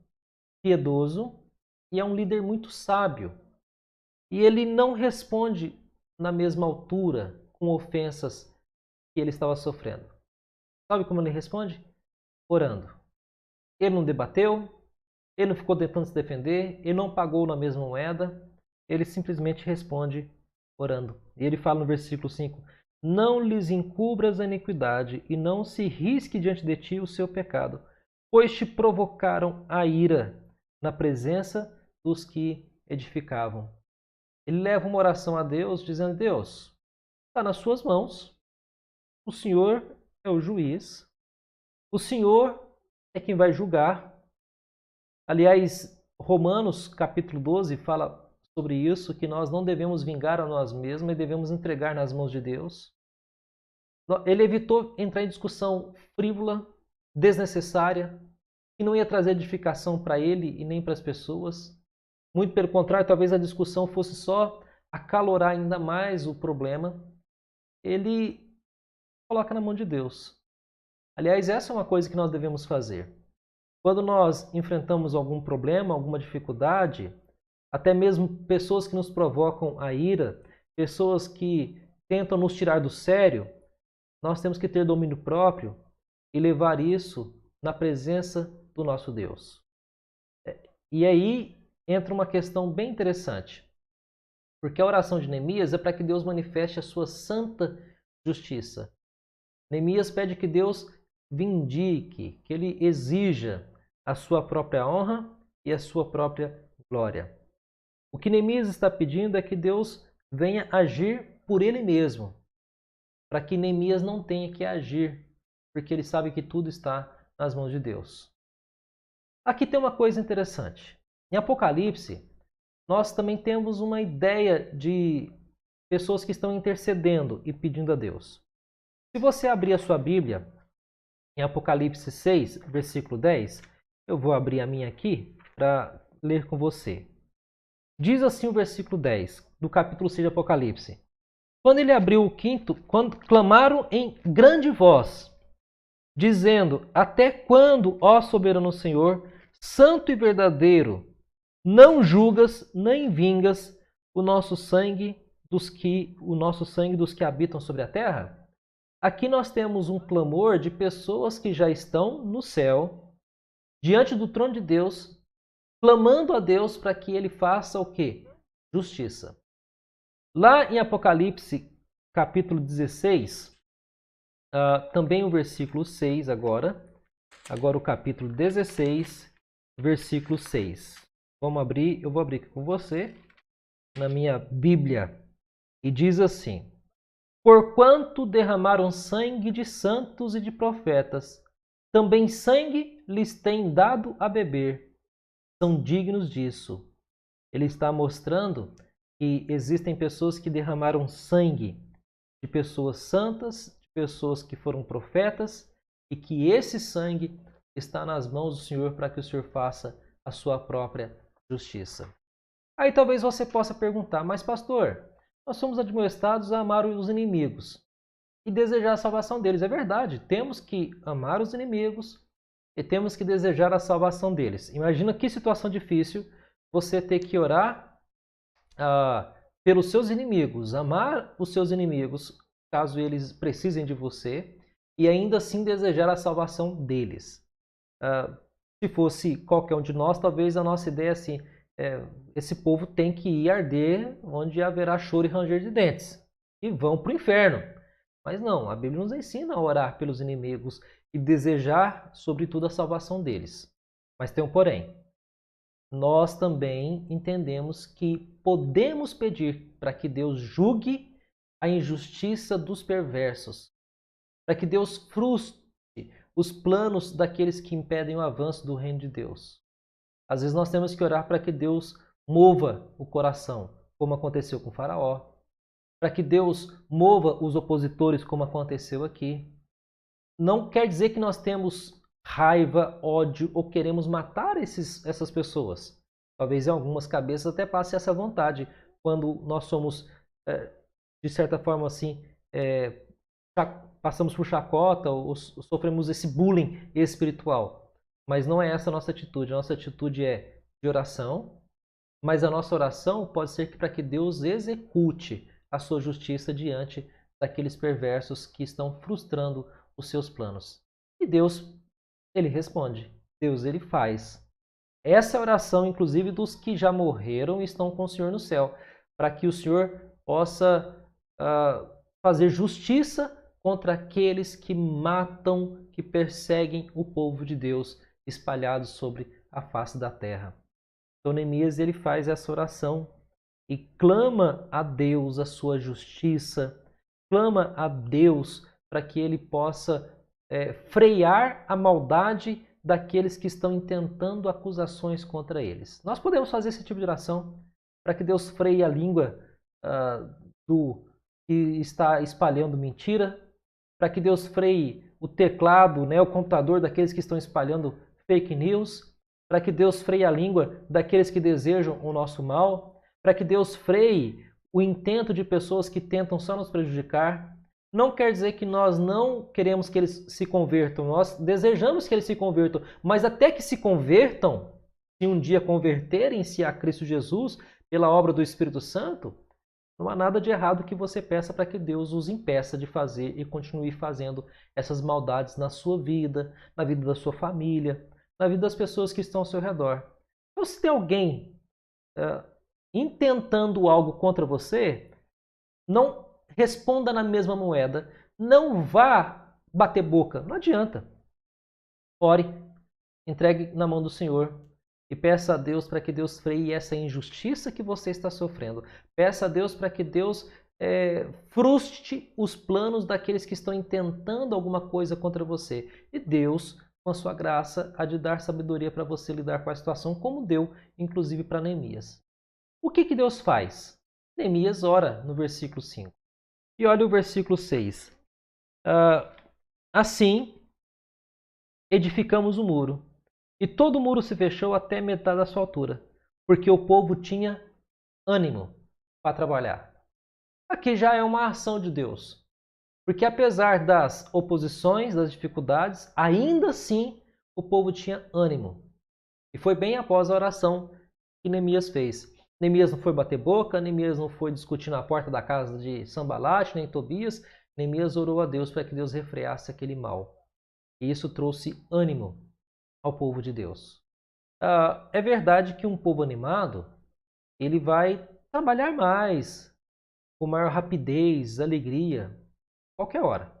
piedoso e é um líder muito sábio. E ele não responde na mesma altura com ofensas que ele estava sofrendo. Sabe como ele responde? Orando. Ele não debateu, ele não ficou tentando se defender, ele não pagou na mesma moeda, ele simplesmente responde orando. E ele fala no versículo 5: não lhes encubras a iniquidade e não se risque diante de ti o seu pecado, pois te provocaram a ira na presença dos que edificavam. Ele leva uma oração a Deus dizendo: Deus, está nas suas mãos, o Senhor é o juiz, o Senhor é quem vai julgar. Aliás, Romanos capítulo 12 fala sobre isso, que nós não devemos vingar a nós mesmos e devemos entregar nas mãos de Deus. Ele evitou entrar em discussão frívola, desnecessária, que não ia trazer edificação para ele e nem para as pessoas. Muito pelo contrário, talvez a discussão fosse só acalorar ainda mais o problema. Ele coloca na mão de Deus. Aliás, essa é uma coisa que nós devemos fazer. Quando nós enfrentamos algum problema, alguma dificuldade, até mesmo pessoas que nos provocam a ira, pessoas que tentam nos tirar do sério, nós temos que ter domínio próprio e levar isso na presença do nosso Deus. E aí entra uma questão bem interessante, porque a oração de Neemias é para que Deus manifeste a sua santa justiça. Neemias pede que Deus vindique, que ele exija a sua própria honra e a sua própria glória. O que Neemias está pedindo é que Deus venha agir por ele mesmo, para que Neemias não tenha que agir, porque ele sabe que tudo está nas mãos de Deus. Aqui tem uma coisa interessante. Em Apocalipse, nós também temos uma ideia de pessoas que estão intercedendo e pedindo a Deus. Se você abrir a sua Bíblia, em Apocalipse 6, versículo 10, eu vou abrir a minha aqui para ler com você. Diz assim o versículo 10 do capítulo 6 de Apocalipse: quando ele abriu o quinto, quando clamaram em grande voz, dizendo: até quando, ó soberano Senhor, santo e verdadeiro, não julgas nem vingas o nosso sangue dos que habitam sobre a terra? Aqui nós temos um clamor de pessoas que já estão no céu, diante do trono de Deus, clamando a Deus para que ele faça o quê? Justiça. Lá em Apocalipse, capítulo 16, também o versículo 6 agora o capítulo 16, versículo 6. Vamos abrir, eu vou abrir aqui com você, na minha Bíblia, e diz assim: porquanto derramaram sangue de santos e de profetas, também sangue lhes tem dado a beber. São dignos disso. Ele está mostrando que existem pessoas que derramaram sangue de pessoas santas, de pessoas que foram profetas, e que esse sangue está nas mãos do Senhor para que o Senhor faça a sua própria justiça. Aí talvez você possa perguntar, mas pastor, nós somos admoestados a amar os inimigos e desejar a salvação deles. É verdade, temos que amar os inimigos e temos que desejar a salvação deles. Imagina que situação difícil você ter que orar pelos seus inimigos, amar os seus inimigos, caso eles precisem de você, e ainda assim desejar a salvação deles. Se fosse qualquer um de nós, talvez a nossa ideia é assim, esse povo tem que ir arder onde haverá choro e ranger de dentes, e vão para o inferno. Mas não, a Bíblia nos ensina a orar pelos inimigos e desejar, sobretudo, a salvação deles. Mas tem um porém. Nós também entendemos que podemos pedir para que Deus julgue a injustiça dos perversos, para que Deus frustre os planos daqueles que impedem o avanço do reino de Deus. Às vezes nós temos que orar para que Deus mova o coração, como aconteceu com Faraó, para que Deus mova os opositores, como aconteceu aqui. Não quer dizer que nós temos raiva, ódio ou queremos matar essas pessoas. Talvez em algumas cabeças até passe essa vontade quando nós somos, de certa forma assim, passamos por chacota ou sofremos esse bullying espiritual. Mas não é essa a nossa atitude. A nossa atitude é de oração, mas a nossa oração pode ser para que Deus execute a sua justiça diante daqueles perversos que estão frustrando os seus planos. E Deus, Ele responde. Deus, Ele faz. Essa é a oração, inclusive, dos que já morreram e estão com o Senhor no céu, para que o Senhor possa fazer justiça contra aqueles que matam, que perseguem o povo de Deus espalhados sobre a face da terra. Então, Neemias, ele faz essa oração e clama a Deus a sua justiça, clama a Deus para que ele possa frear a maldade daqueles que estão intentando acusações contra eles. Nós podemos fazer esse tipo de oração para que Deus freie a língua do que está espalhando mentira, para que Deus freie o teclado, o computador daqueles que estão espalhando fake news, para que Deus freie a língua daqueles que desejam o nosso mal, para que Deus freie o intento de pessoas que tentam só nos prejudicar. Não quer dizer que nós não queremos que eles se convertam, nós desejamos que eles se convertam, mas até que se convertam, se um dia converterem-se a Cristo Jesus pela obra do Espírito Santo, não há nada de errado que você peça para que Deus os impeça de fazer e continue fazendo essas maldades na sua vida, na vida da sua família, na vida das pessoas que estão ao seu redor. Então, se tem alguém intentando algo contra você, não responda na mesma moeda, não vá bater boca, não adianta. Ore, entregue na mão do Senhor e peça a Deus para que Deus freie essa injustiça que você está sofrendo. Peça a Deus para que Deus frustre os planos daqueles que estão intentando alguma coisa contra você. E Deus, com a sua graça, há de dar sabedoria para você lidar com a situação, como deu, inclusive, para Neemias. O que Deus faz? Neemias ora no versículo 5. E olha o versículo 6. Assim, edificamos o muro, e todo o muro se fechou até metade da sua altura, porque o povo tinha ânimo para trabalhar. Aqui já é uma ação de Deus, porque apesar das oposições, das dificuldades, ainda assim o povo tinha ânimo. E foi bem após a oração que Neemias fez. Neemias não foi bater boca, Neemias não foi discutir na porta da casa de Sambalate, nem Tobias. Neemias orou a Deus para que Deus refreasse aquele mal. E isso trouxe ânimo ao povo de Deus. É verdade que um povo animado, ele vai trabalhar mais, com maior rapidez, alegria, qualquer hora.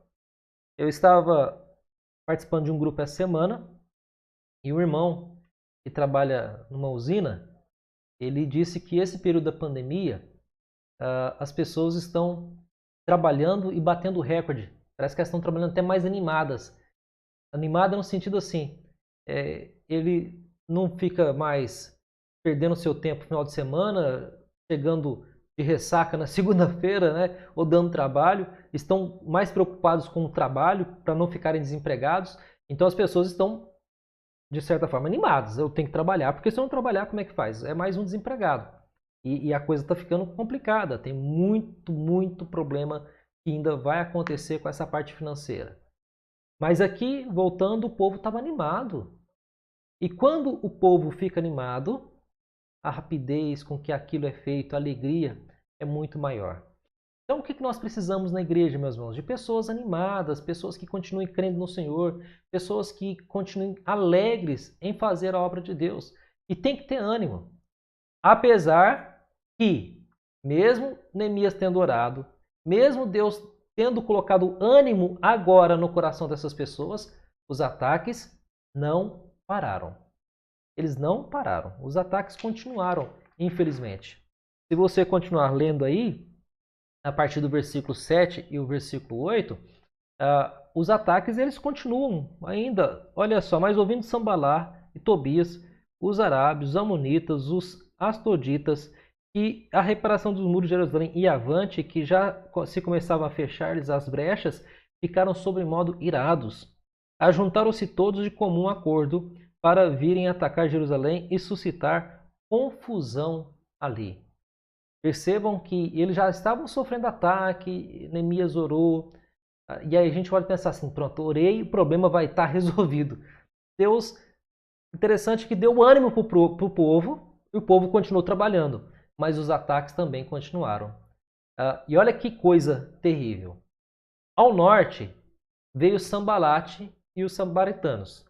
Eu estava participando de um grupo essa semana e um irmão que trabalha numa usina, ele disse que esse período da pandemia, as pessoas estão trabalhando e batendo recorde. Parece que elas estão trabalhando até mais animadas. Animada no sentido assim, ele não fica mais perdendo seu tempo no final de semana, chegando de ressaca na segunda-feira, né, ou dando trabalho, estão mais preocupados com o trabalho para não ficarem desempregados. Então as pessoas estão, de certa forma, animadas. Eu tenho que trabalhar, porque se eu não trabalhar, como é que faz? É mais um desempregado. E a coisa está ficando complicada. Tem muito problema que ainda vai acontecer com essa parte financeira. Mas aqui, voltando, o povo estava animado. E quando o povo fica animado, a rapidez com que aquilo é feito, a alegria é muito maior. Então, o que nós precisamos na igreja, meus irmãos? De pessoas animadas, pessoas que continuem crendo no Senhor, pessoas que continuem alegres em fazer a obra de Deus. E tem que ter ânimo. Apesar que, mesmo Neemias tendo orado, mesmo Deus tendo colocado ânimo agora no coração dessas pessoas, os ataques não pararam. Eles não pararam. Os ataques continuaram, infelizmente. Se você continuar lendo aí, a partir do versículo 7 e o versículo 8, os ataques eles continuam ainda. Olha só, mas ouvindo Sambalá e Tobias, os arábios, os amonitas, os astoditas, e a reparação dos muros de Jerusalém e avante, que já se começava a fechar-lhes as brechas, ficaram sobremodo irados. Ajuntaram-se todos de comum acordo para virem atacar Jerusalém e suscitar confusão ali. Percebam que eles já estavam sofrendo ataque, Neemias orou, e aí a gente pode pensar assim, pronto, orei, o problema vai estar resolvido. Deus, interessante que deu ânimo para o povo, e o povo continuou trabalhando, mas os ataques também continuaram. E olha que coisa terrível. Ao norte veio Sambalate e os samaritanos.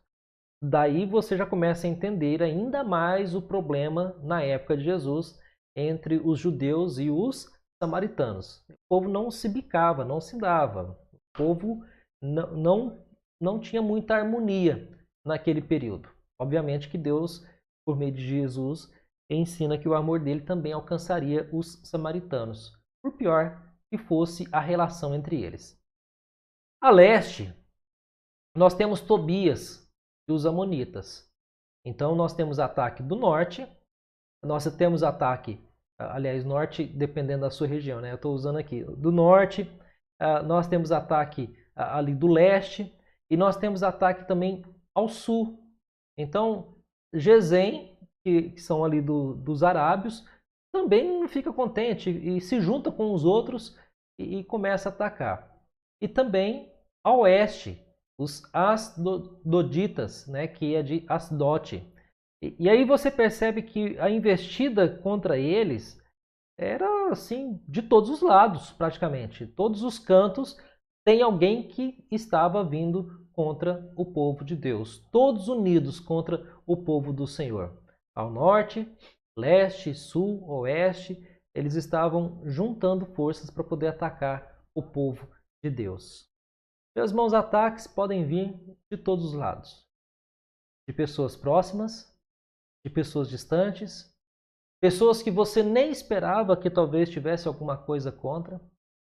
Daí você já começa a entender ainda mais o problema na época de Jesus entre os judeus e os samaritanos. O povo não se bicava, não se dava. O povo não tinha muita harmonia naquele período. Obviamente que Deus, por meio de Jesus, ensina que o amor dele também alcançaria os samaritanos, por pior que fosse a relação entre eles. A leste, nós temos Tobias e os amonitas. Então nós temos ataque do norte, nós temos ataque, aliás, norte dependendo da sua região, né? Eu estou usando aqui, do norte, nós temos ataque ali do leste, e nós temos ataque também ao sul. Então, Gesem, que são ali dos arábios, também não fica contente e se junta com os outros e começa a atacar. E também ao oeste, os asdoditas, né, que é de Asdote. E aí você percebe que a investida contra eles era assim de todos os lados, praticamente. Todos os cantos tem alguém que estava vindo contra o povo de Deus. Todos unidos contra o povo do Senhor. Ao norte, leste, sul, oeste, eles estavam juntando forças para poder atacar o povo de Deus. Meus irmãos, ataques podem vir de todos os lados. De pessoas próximas, de pessoas distantes, pessoas que você nem esperava que talvez tivesse alguma coisa contra.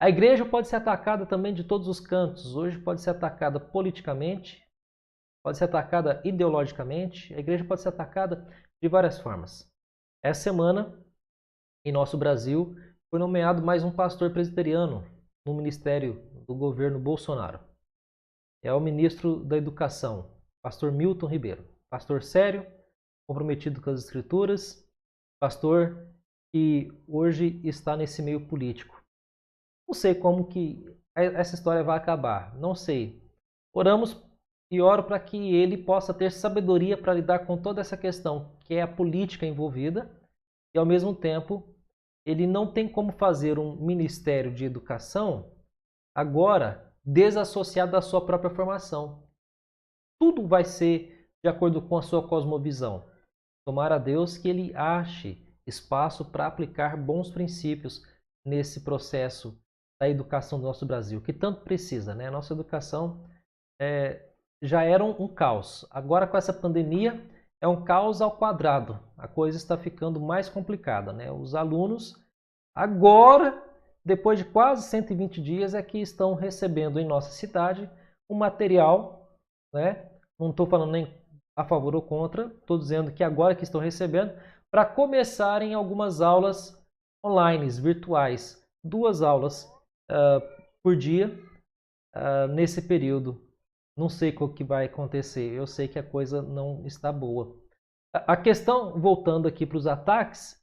A igreja pode ser atacada também de todos os cantos. Hoje pode ser atacada politicamente, pode ser atacada ideologicamente, a igreja pode ser atacada de várias formas. Essa semana, em nosso Brasil, foi nomeado mais um pastor presbiteriano no ministério do governo Bolsonaro. É o ministro da Educação, pastor Milton Ribeiro. Pastor sério, comprometido com as escrituras, pastor que hoje está nesse meio político. Não sei como que essa história vai acabar, não sei. Oramos e oro para que ele possa ter sabedoria para lidar com toda essa questão, que é a política envolvida, e ao mesmo tempo ele não tem como fazer um ministério de educação agora desassociado da sua própria formação. Tudo vai ser de acordo com a sua cosmovisão. Tomara a Deus que ele ache espaço para aplicar bons princípios nesse processo da educação do nosso Brasil, que tanto precisa, né? A nossa educação já era um caos. Agora, com essa pandemia, é um caos ao quadrado. A coisa está ficando mais complicada, né? Os alunos, agora, depois de quase 120 dias, é que estão recebendo em nossa cidade um material, né? Não estou falando nem a favor ou contra, estou dizendo que agora que estão recebendo, para começarem algumas aulas online, virtuais, 2 aulas por dia nesse período. Não sei o que vai acontecer, eu sei que a coisa não está boa. A questão, voltando aqui para os ataques,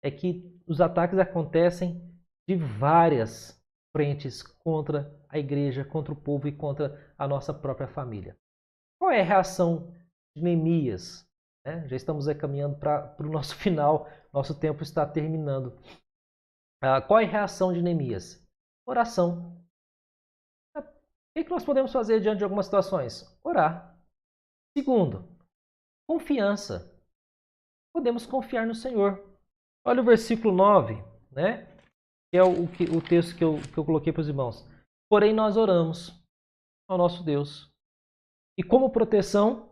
é que os ataques acontecem de várias frentes contra a igreja, contra o povo e contra a nossa própria família. Qual é a reação de Neemias? Já estamos caminhando para o nosso final, nosso tempo está terminando. Qual é a reação de Neemias? Oração. O que nós podemos fazer diante de algumas situações? Orar. Segundo, confiança. Podemos confiar no Senhor. Olha o versículo 9, né? Que é o texto que eu coloquei para os irmãos. Porém, nós oramos ao nosso Deus. E como proteção,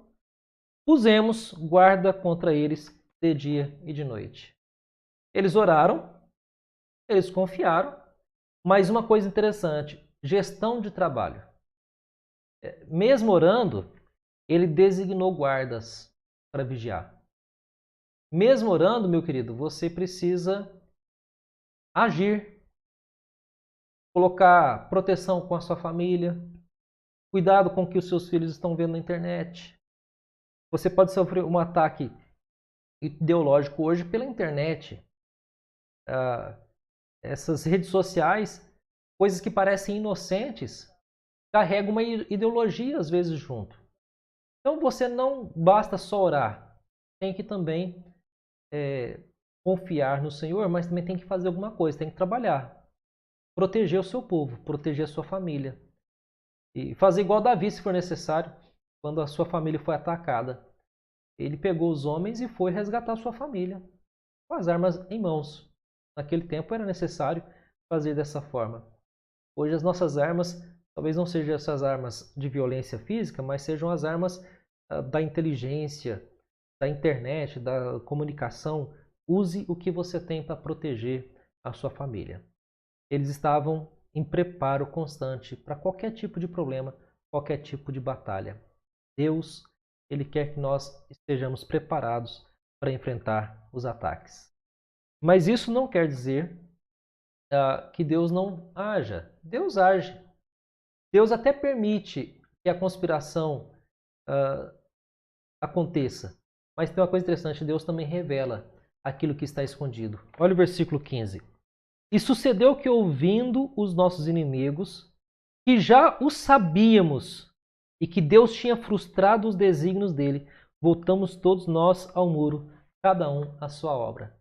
pusemos guarda contra eles de dia e de noite. Eles oraram, eles confiaram, mas uma coisa interessante, gestão de trabalho. Mesmo orando, ele designou guardas para vigiar. Mesmo orando, meu querido, você precisa agir, colocar proteção com a sua família, cuidado com o que os seus filhos estão vendo na internet. Você pode sofrer um ataque ideológico hoje pela internet. Essas redes sociais, coisas que parecem inocentes, carregam uma ideologia às vezes junto. Então você não basta só orar, tem que também confiar no Senhor, mas também tem que fazer alguma coisa, tem que trabalhar. Proteger o seu povo, proteger a sua família. E fazer igual Davi, se for necessário, quando a sua família foi atacada. Ele pegou os homens e foi resgatar a sua família, com as armas em mãos. Naquele tempo era necessário fazer dessa forma. Hoje as nossas armas, talvez não sejam essas armas de violência física, mas sejam as armas da inteligência, da internet, da comunicação. Use o que você tem para proteger a sua família. Eles estavam em preparo constante para qualquer tipo de problema, qualquer tipo de batalha. Deus, Ele quer que nós estejamos preparados para enfrentar os ataques. Mas isso não quer dizer que Deus não haja. Deus age. Deus até permite que a conspiração aconteça. Mas tem uma coisa interessante, Deus também revela aquilo que está escondido. Olha o versículo 15. E sucedeu que, ouvindo os nossos inimigos, que já o sabíamos, e que Deus tinha frustrado os desígnios dele, voltamos todos nós ao muro, cada um à sua obra.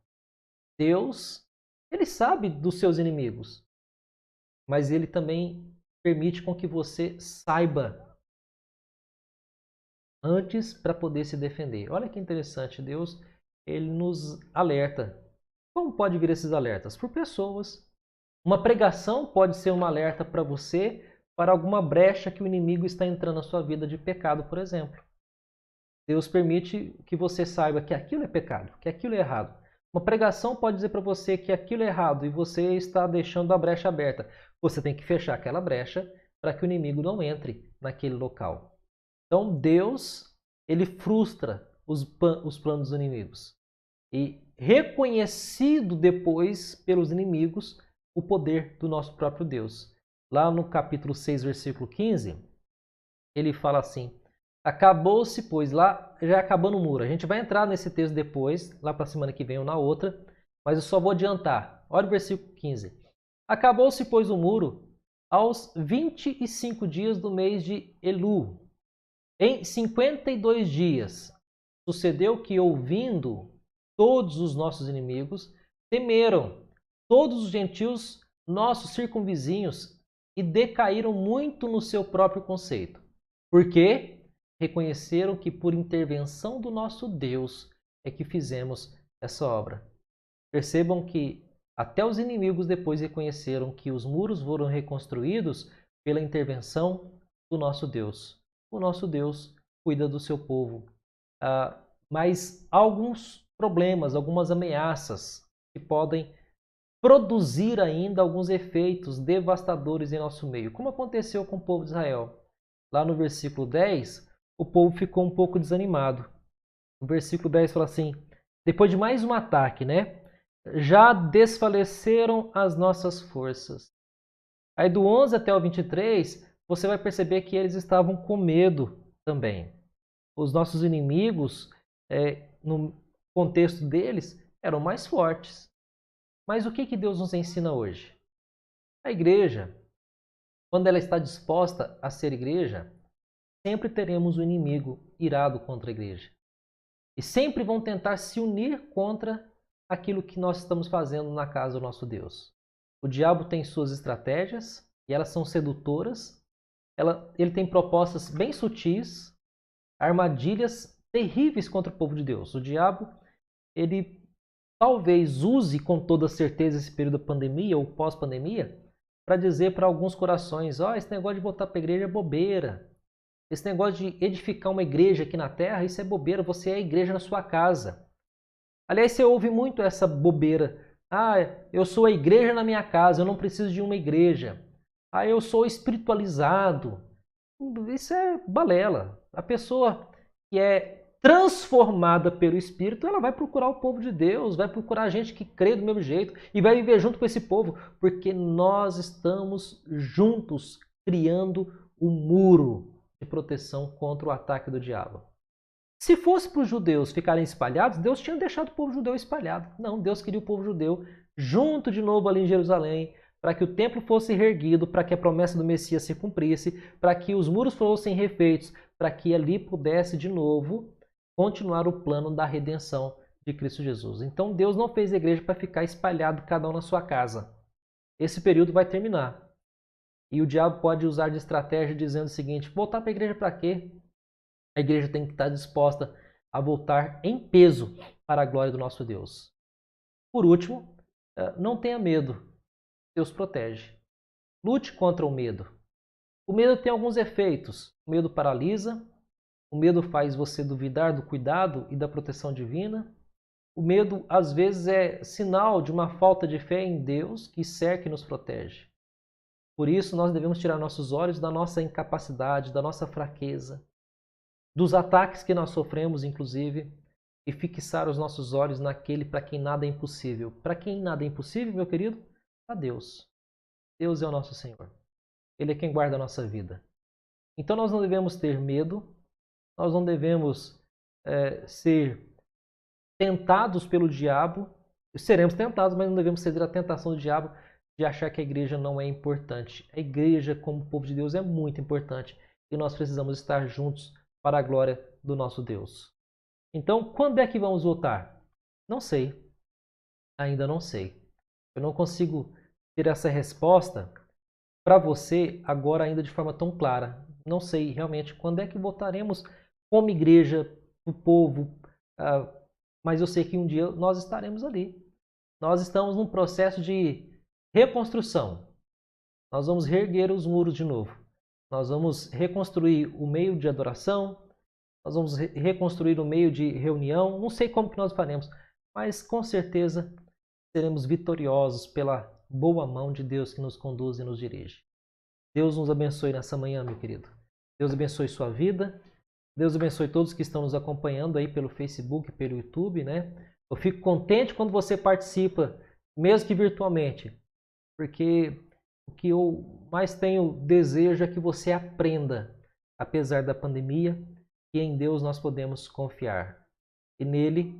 Deus, Ele sabe dos seus inimigos, mas Ele também permite com que você saiba antes para poder se defender. Olha que interessante, Deus, Ele nos alerta. Como pode vir esses alertas? Por pessoas. Uma pregação pode ser um alerta para você, para alguma brecha que o inimigo está entrando na sua vida de pecado, por exemplo. Deus permite que você saiba que aquilo é pecado, que aquilo é errado. Uma pregação pode dizer para você que aquilo é errado e você está deixando a brecha aberta. Você tem que fechar aquela brecha para que o inimigo não entre naquele local. Então Deus, Ele frustra os planos dos inimigos. E reconhecido depois pelos inimigos o poder do nosso próprio Deus. Lá no capítulo 6, versículo 15, ele fala assim: acabou-se, pois, lá já acabando o muro. A gente vai entrar nesse texto depois, lá para a semana que vem ou na outra, mas eu só vou adiantar. Olha o versículo 15. Acabou-se, pois, o muro aos 25 dias do mês de Elu. Em 52 dias, sucedeu que, ouvindo todos os nossos inimigos, temeram todos os gentios, nossos circunvizinhos, e decaíram muito no seu próprio conceito. Porque reconheceram que por intervenção do nosso Deus é que fizemos essa obra. Percebam que até os inimigos depois reconheceram que os muros foram reconstruídos pela intervenção do nosso Deus. O nosso Deus cuida do seu povo. Mas há alguns problemas, algumas ameaças que podem produzir ainda alguns efeitos devastadores em nosso meio, como aconteceu com o povo de Israel. Lá no versículo 10, o povo ficou um pouco desanimado. O versículo 10 fala assim: depois de mais um ataque, né? já desfaleceram as nossas forças. Aí do 11 até o 23, você vai perceber que eles estavam com medo também. Os nossos inimigos, no contexto deles, eram mais fortes. Mas o que Deus nos ensina hoje? A igreja, quando ela está disposta a ser igreja, sempre teremos um inimigo irado contra a igreja. E sempre vão tentar se unir contra aquilo que nós estamos fazendo na casa do nosso Deus. O diabo tem suas estratégias e elas são sedutoras. Ele tem propostas bem sutis, armadilhas terríveis contra o povo de Deus. O diabo, ele talvez use com toda certeza esse período da pandemia ou pós-pandemia para dizer para alguns corações, esse negócio de voltar para a igreja é bobeira. Esse negócio de edificar uma igreja aqui na terra, isso é bobeira, você é a igreja na sua casa. Aliás, você ouve muito essa bobeira. Eu sou a igreja na minha casa, eu não preciso de uma igreja. Eu sou espiritualizado. Isso é balela. A pessoa que é transformada pelo Espírito, ela vai procurar o povo de Deus, vai procurar gente que crê do mesmo jeito e vai viver junto com esse povo, porque nós estamos juntos criando um muro de proteção contra o ataque do diabo. Se fosse para os judeus ficarem espalhados, Deus tinha deixado o povo judeu espalhado. Não, Deus queria o povo judeu junto de novo ali em Jerusalém, para que o templo fosse reerguido, para que a promessa do Messias se cumprisse, para que os muros fossem refeitos, para que ali pudesse de novo continuar o plano da redenção de Cristo Jesus. Então Deus não fez a igreja para ficar espalhado cada um na sua casa. Esse período vai terminar. E o diabo pode usar de estratégia dizendo o seguinte, voltar para a igreja para quê? A igreja tem que estar disposta a voltar em peso para a glória do nosso Deus. Por último, não tenha medo. Deus protege. Lute contra o medo. O medo tem alguns efeitos. O medo paralisa. O medo faz você duvidar do cuidado e da proteção divina. O medo, às vezes, é sinal de uma falta de fé em Deus que cerca e nos protege. Por isso, nós devemos tirar nossos olhos da nossa incapacidade, da nossa fraqueza, dos ataques que nós sofremos, inclusive, e fixar os nossos olhos naquele para quem nada é impossível. Para quem nada é impossível, meu querido? Para Deus. Deus é o nosso Senhor. Ele é quem guarda a nossa vida. Então nós não devemos ter medo, nós não devemos ser tentados pelo diabo. Seremos tentados, mas não devemos ceder à tentação do diabo de achar que a igreja não é importante. A igreja, como povo de Deus, é muito importante e nós precisamos estar juntos para a glória do nosso Deus. Então, quando é que vamos voltar? Não sei. Ainda não sei. Eu não consigo ter essa resposta para você agora ainda de forma tão clara. Não sei realmente quando é que voltaremos como igreja, o povo, mas eu sei que um dia nós estaremos ali. Nós estamos num processo de reconstrução. Nós vamos reerguer os muros de novo. Nós vamos reconstruir o meio de adoração. Nós vamos reconstruir o meio de reunião. Não sei como que nós faremos, mas com certeza seremos vitoriosos pela boa mão de Deus que nos conduz e nos dirige. Deus nos abençoe nessa manhã, meu querido. Deus abençoe sua vida. Deus abençoe todos que estão nos acompanhando aí pelo Facebook, pelo YouTube, né? Eu fico contente quando você participa, mesmo que virtualmente, porque o que eu mais tenho desejo é que você aprenda, apesar da pandemia, que em Deus nós podemos confiar. E nele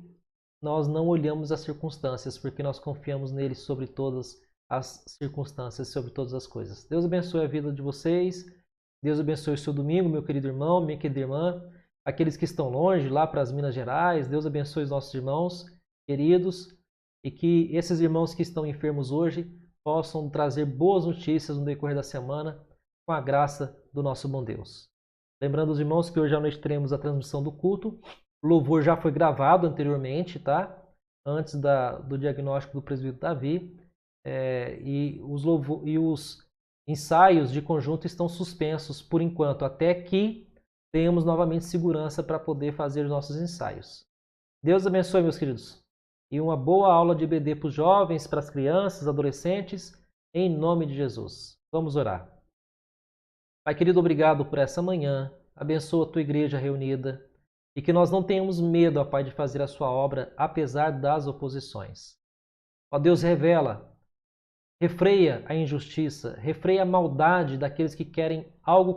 nós não olhamos as circunstâncias, porque nós confiamos nele sobre todas as circunstâncias, sobre todas as coisas. Deus abençoe a vida de vocês. Deus abençoe o seu domingo, meu querido irmão, minha querida irmã. Aqueles que estão longe, lá para as Minas Gerais. Deus abençoe os nossos irmãos queridos. E que esses irmãos que estão enfermos hoje possam trazer boas notícias no decorrer da semana, com a graça do nosso bom Deus. Lembrando os irmãos que hoje à noite teremos a transmissão do culto. O louvor já foi gravado anteriormente, tá? Antes do diagnóstico do presbítero Davi. E os ensaios de conjunto estão suspensos por enquanto, até que tenhamos novamente segurança para poder fazer os nossos ensaios. Deus abençoe, meus queridos. E uma boa aula de EBD para os jovens, para as crianças, adolescentes, em nome de Jesus. Vamos orar. Pai querido, obrigado por essa manhã. Abençoa a tua igreja reunida. E que nós não tenhamos medo, ó Pai, de fazer a sua obra, apesar das oposições. Ó Deus, revela, refreia a injustiça, refreia a maldade daqueles que querem algo